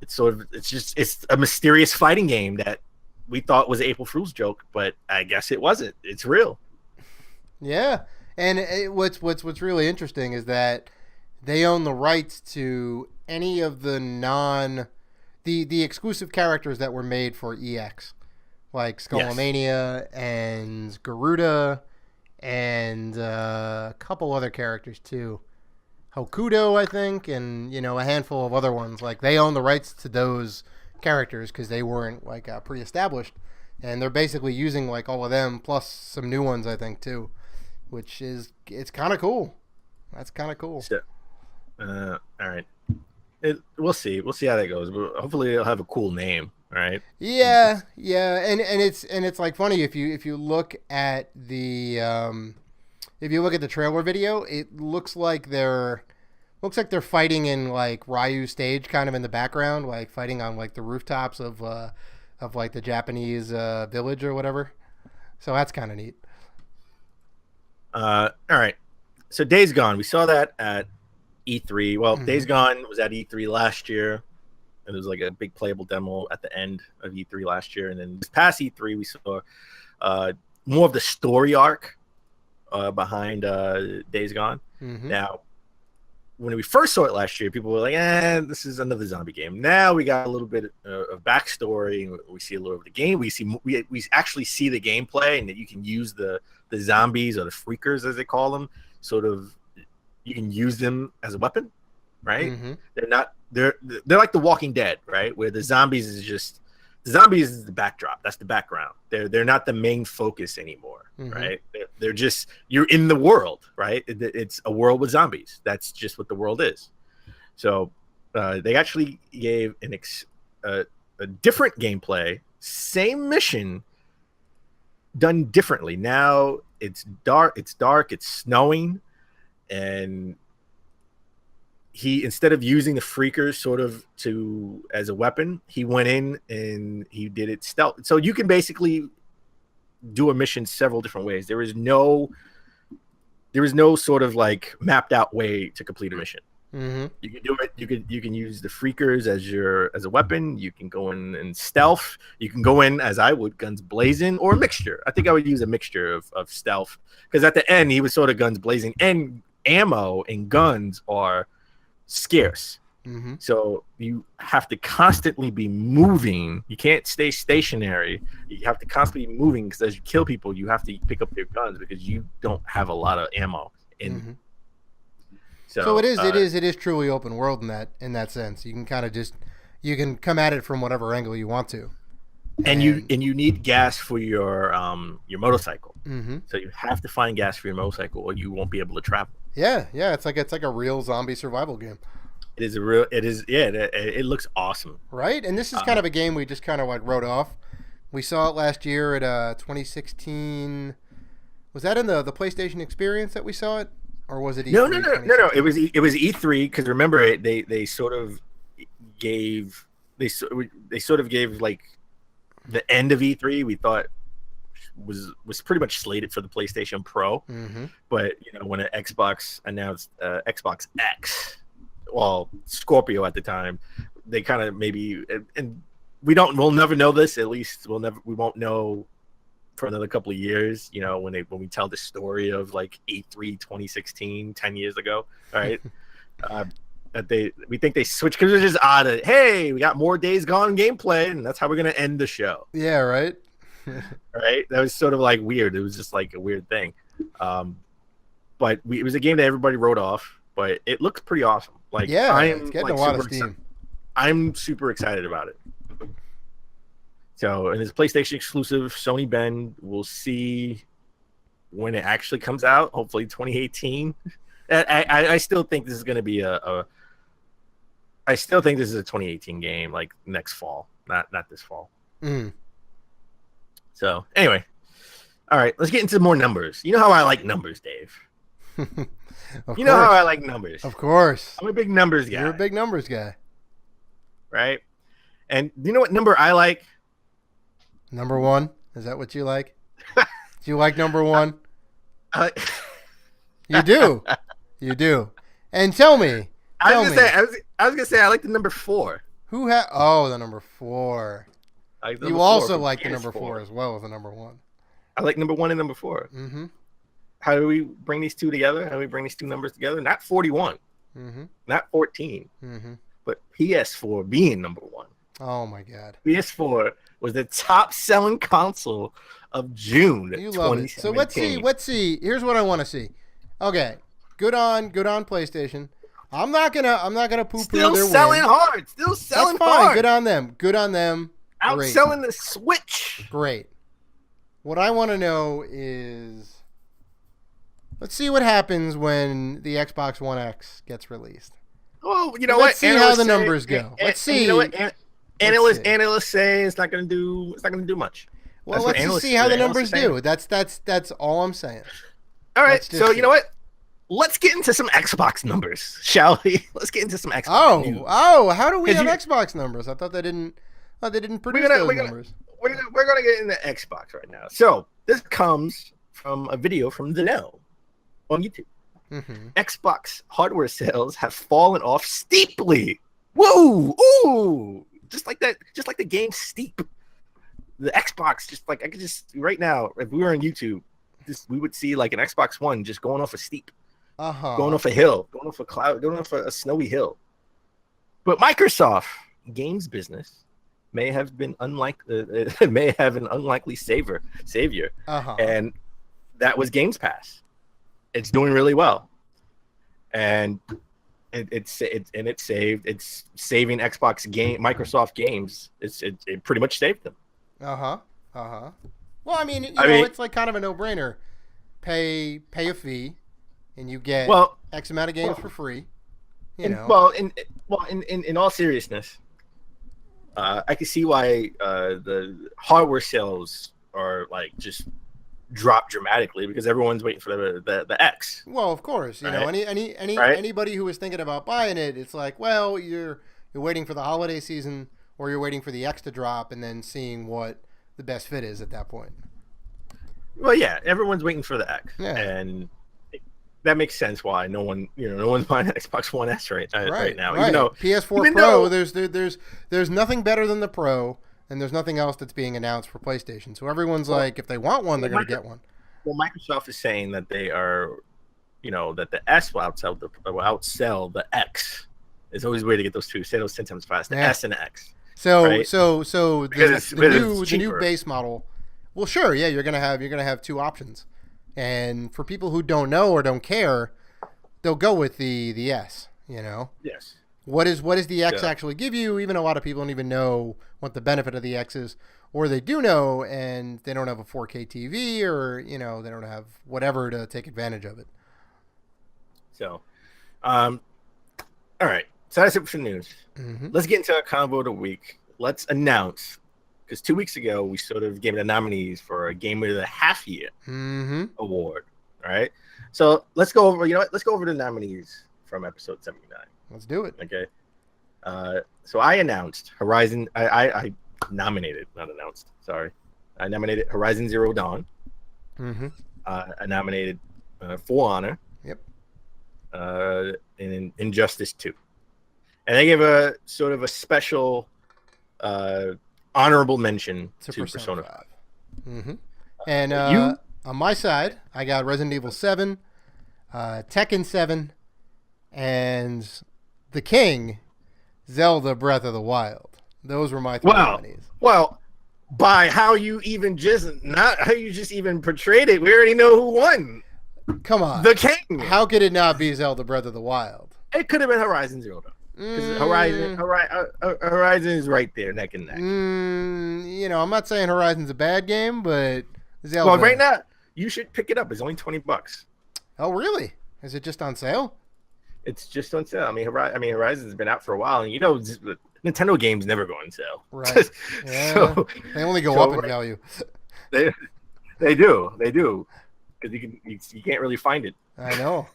B: It's a mysterious fighting game that we thought was an April Fool's joke, but I guess it wasn't. It's real.
A: Yeah, and what's really interesting is that they own the rights to any of the the exclusive characters that were made for EX, like Skullomania and Garuda, and a couple other characters too, Hokuto, I think, and a handful of other ones. Like they own the rights to those characters because they weren't like pre-established, and they're basically using like all of them plus some new ones, I think, too. Which is, it's kind of cool. That's kind of cool.
B: So, all right. We'll see. We'll see how that goes. Hopefully, it'll have a cool name. Right?
A: Yeah, and it's like funny if you look at the trailer video, it looks like they're fighting in like Ryu stage, kind of in the background, like fighting on like the rooftops of like the Japanese village or whatever. So that's kind of neat.
B: All right. So Days Gone, we saw that at E3. Well, Days Gone was at E3 last year, and it was like a big playable demo at the end of E3 last year. And then this past E3, we saw more of the story arc behind Days Gone.
A: Mm-hmm.
B: Now, when we first saw it last year, people were like, this is another zombie game. Now we got a little bit of backstory, and we see a little of the game. We actually see the gameplay, and that you can use the zombies or the freakers, as they call them, you can use them as a weapon, right?
A: Mm-hmm.
B: They're like The Walking Dead, right? Where the zombies is the backdrop. That's the background. They're not the main focus anymore, right? They're just, you're in the world, right? It's a world with zombies. That's just what the world is. So they actually gave a different gameplay, same mission, done differently. Now it's dark, it's snowing, and he, instead of using the freakers sort of as a weapon, he went in and he did it stealth. So you can basically do a mission several different ways. There is no sort of like mapped out way to complete a mission.
A: Mm-hmm.
B: You can do it. You can use the freakers as a weapon. You can go in and stealth. You can go in, as I would, guns blazing, or a mixture. I think I would use a mixture of stealth, because at the end he was sort of guns blazing, and ammo and guns are scarce.
A: Mm-hmm.
B: So you have to constantly be moving. You can't stay stationary. You have to constantly be moving, because as you kill people, you have to pick up your guns because you don't have a lot of ammo.
A: So it is truly open world in that sense. You can kind of you can come at it from whatever angle you want to.
B: And you need gas for your motorcycle.
A: Mm-hmm.
B: So you have to find gas for your motorcycle, or you won't be able to travel.
A: Yeah, it's like a real zombie survival game.
B: It looks awesome.
A: Right? And this is kind of a game we just kind of like wrote off. We saw it last year at 2016. Was that in the PlayStation Experience that we saw it, or was it E3?
B: No. It was E3 because remember they sort of gave like the end of E3. We thought was pretty much slated for the PlayStation Pro, but when an Xbox announced Xbox X, well, Scorpio at the time, they kind of maybe and we'll never know this. At least we won't know for another couple of years. When we tell the story of like E3 2016, 10 years ago. All right, we think they switched because it's just odd. Hey, we got more Days Gone gameplay, and that's how we're gonna end the show.
A: Yeah, right.
B: Right, that was sort of like weird. It was just like a weird thing. But it was a game that everybody wrote off, but it looks pretty awesome. Like,
A: yeah, it's getting a lot of steam.
B: I'm super excited about it. So, and it's PlayStation exclusive. Sony Bend. We'll see when it actually comes out. Hopefully, 2018. I still think this is going to be I still think this is a 2018 game, like next fall, not this fall.
A: Mm.
B: So, anyway, all right, let's get into more numbers. You know how I like numbers, Dave.
A: Of
B: you know
A: course.
B: how I like numbers.
A: Of course.
B: I'm a big numbers guy.
A: You're a big numbers guy.
B: Right? And you know what number I like?
A: Number 1? Is that what you like? Do you like number 1? You do. You do. And tell me.
B: I was gonna say I like the number 4.
A: Who had? Oh, the number 4. You also like the number 4 as well as the number 1.
B: I like number 1 and number 4.
A: Mm-hmm.
B: How do we bring these two together? How do we bring these two numbers together? Not 41, not 14, but PS4 being number 1.
A: Oh my God!
B: PS4 was the top-selling console of June.
A: You love it. So let's see. Here's what I want to see. Okay, good on PlayStation. I'm not gonna poo-poo
B: Still
A: their
B: selling
A: win.
B: hard. Still selling
A: That's fine.
B: hard.
A: Good on them.
B: Outselling the Switch.
A: Great. What I want to know is, let's see what happens when the Xbox One X gets released.
B: Well, you know
A: Let's see how the numbers go. Let's see.
B: You know what? Analysts say it's not going to do much.
A: Well, let's just see how the numbers do. That's all I'm saying.
B: All right. So you know what? Let's get into some Xbox numbers, shall we? Let's get into some Xbox news.
A: How do we have Xbox numbers? I thought they didn't produce those numbers.
B: We're gonna get into Xbox right now. So this comes from a video from The Know on YouTube. Xbox hardware sales have fallen off steeply. Whoa! Ooh! Just like that. Just like the game Steep. The Xbox, just like I could just right now, if we were on YouTube, we would see like an Xbox One just going off a steep, going off a hill, going off a cloud, going off a snowy hill. But Microsoft games business may have an unlikely savior, and that was Games Pass. It's doing really well, and it's saving Microsoft games. It pretty much saved them.
A: Well, I mean, it's like kind of a no-brainer. Pay a fee, and you get X amount of games for free. In all seriousness, I can see why the hardware sales are like just dropped dramatically because everyone's waiting for the X. Well, of course, you know, anybody who was thinking about buying it, it's like, well, you're waiting for the holiday season, or you're waiting for the X to drop and then seeing what the best fit is at that point.
B: Well, yeah, everyone's waiting for the X, and that makes sense why no one's buying an Xbox One S right now.
A: Right.
B: Even though
A: PS4 Pro, there's nothing better than the Pro, and there's nothing else that's being announced for PlayStation. So everyone's like, if they want one, they're going to get one.
B: Well, Microsoft is saying that they are, that the S will outsell the X. It's always weird to get those two. Say those 10 times fast. The S and the X.
A: So
B: right?
A: the new base model. Well, sure, yeah, you're gonna have two options, and for people who don't know or don't care, they'll go with the S.
B: Yes.
A: What does the X
B: Yeah.
A: actually give you? Even a lot of people don't even know what the benefit of the X is, or they do know and they don't have a 4K TV, or they don't have whatever to take advantage of it.
B: So, all right. So that's it for news.
A: Mm-hmm.
B: Let's get into our combo of the week. Let's announce, because 2 weeks ago we sort of gave the nominees for a Game of the Half Year award. All right. So let's go over. You know what? Let's go over the nominees from episode 79.
A: Let's do it.
B: Okay. So I announced Horizon. I nominated, not announced. Sorry. I nominated Horizon Zero Dawn.
A: Mm-hmm.
B: I nominated For Honor.
A: Yep.
B: And Injustice 2. And they gave a sort of a special honorable mention to Persona 5.
A: Mm-hmm. And on my side, I got Resident Evil 7, Tekken 7, and the King, Zelda Breath of the Wild. Those were my three nominees.
B: Well, by how you just even portrayed it, we already know who won.
A: Come on.
B: The King.
A: How could it not be Zelda Breath of the Wild?
B: It could have been Horizon Zero Dawn. Because Horizon is right there, neck and neck.
A: I'm not saying Horizon's a bad game, but Zelda.
B: Well, right now, you should pick it up. It's only $20.
A: Oh, really? Is it just on sale?
B: It's just on sale. I mean, Horizon's been out for a while, and Nintendo games never go on sale.
A: Right. Yeah. So, they only go up in value.
B: They do, because you can't really find it.
A: I know.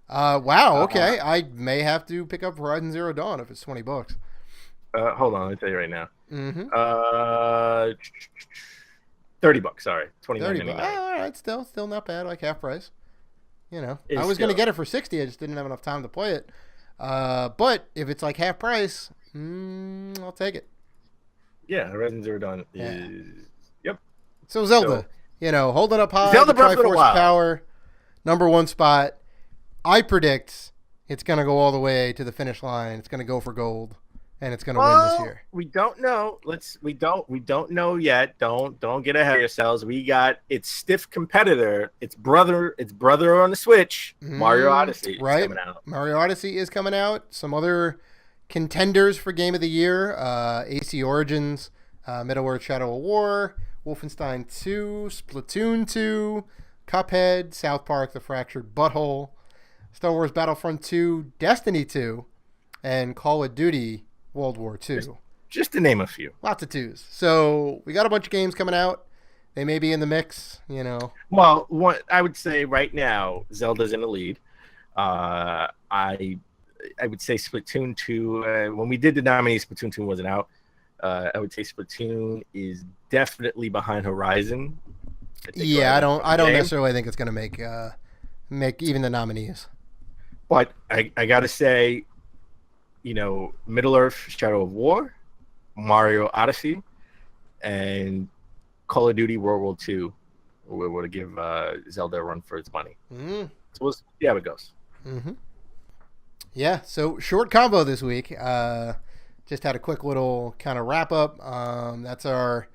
A: Wow. Okay, I may have to pick up Horizon Zero Dawn if it's $20.
B: Hold on, I'll tell you right now.
A: Mm-hmm.
B: $30. Sorry,
A: $29.99. All right, still not bad. Like half price. I was going to get it for $60. I just didn't have enough time to play it. But if it's like half price, I'll take it.
B: Yeah, Horizon Zero Dawn is. Yep.
A: So Zelda, holding up high.
B: Zelda Breath of the Wild.
A: Power, number one spot. I predict it's going to go all the way to the finish line. It's going to go for gold, and it's going to win this year.
B: We don't know. We don't know yet. Don't get ahead of yourselves. We got its stiff competitor, its brother on the Switch, Mario Odyssey.
A: Right.
B: Is coming out.
A: Mario Odyssey is coming out. Some other contenders for Game of the Year: AC Origins, Middle-earth: Shadow of War, Wolfenstein 2, Splatoon 2, Cuphead, South Park: The Fractured Butthole, Star Wars Battlefront 2, Destiny 2, and Call of Duty World War II.
B: Just to name a few.
A: Lots of twos. So we got a bunch of games coming out. They may be in the mix,
B: Well, what I would say right now, Zelda's in the lead. I would say Splatoon 2. When we did the nominees, Splatoon 2 wasn't out. I would say Splatoon is definitely behind Horizon.
A: I don't necessarily think it's going to make even the nominees.
B: But I gotta say, Middle-earth: Shadow of War, Mario Odyssey, and Call of Duty World War II will give Zelda a run for its money. So we'll see how it goes.
A: Mm-hmm. Yeah, so short combo this week. Just had a quick little kind of wrap up. That's our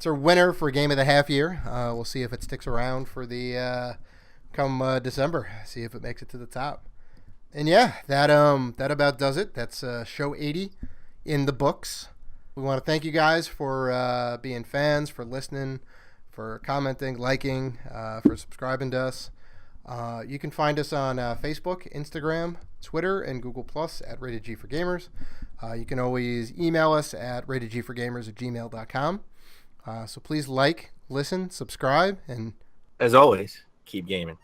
A: winner for Game of the Half Year. We'll see if it sticks around for the come December. See if it makes it to the top. And yeah, that about does it. That's show 80 in the books. We want to thank you guys for being fans, for listening, for commenting, liking, for subscribing to us. You can find us on Facebook, Instagram, Twitter, and Google Plus at Rated G for Gamers. You can always email us at ratedgforgamers@gmail.com. So please like, listen, subscribe, and
B: as always, keep gaming.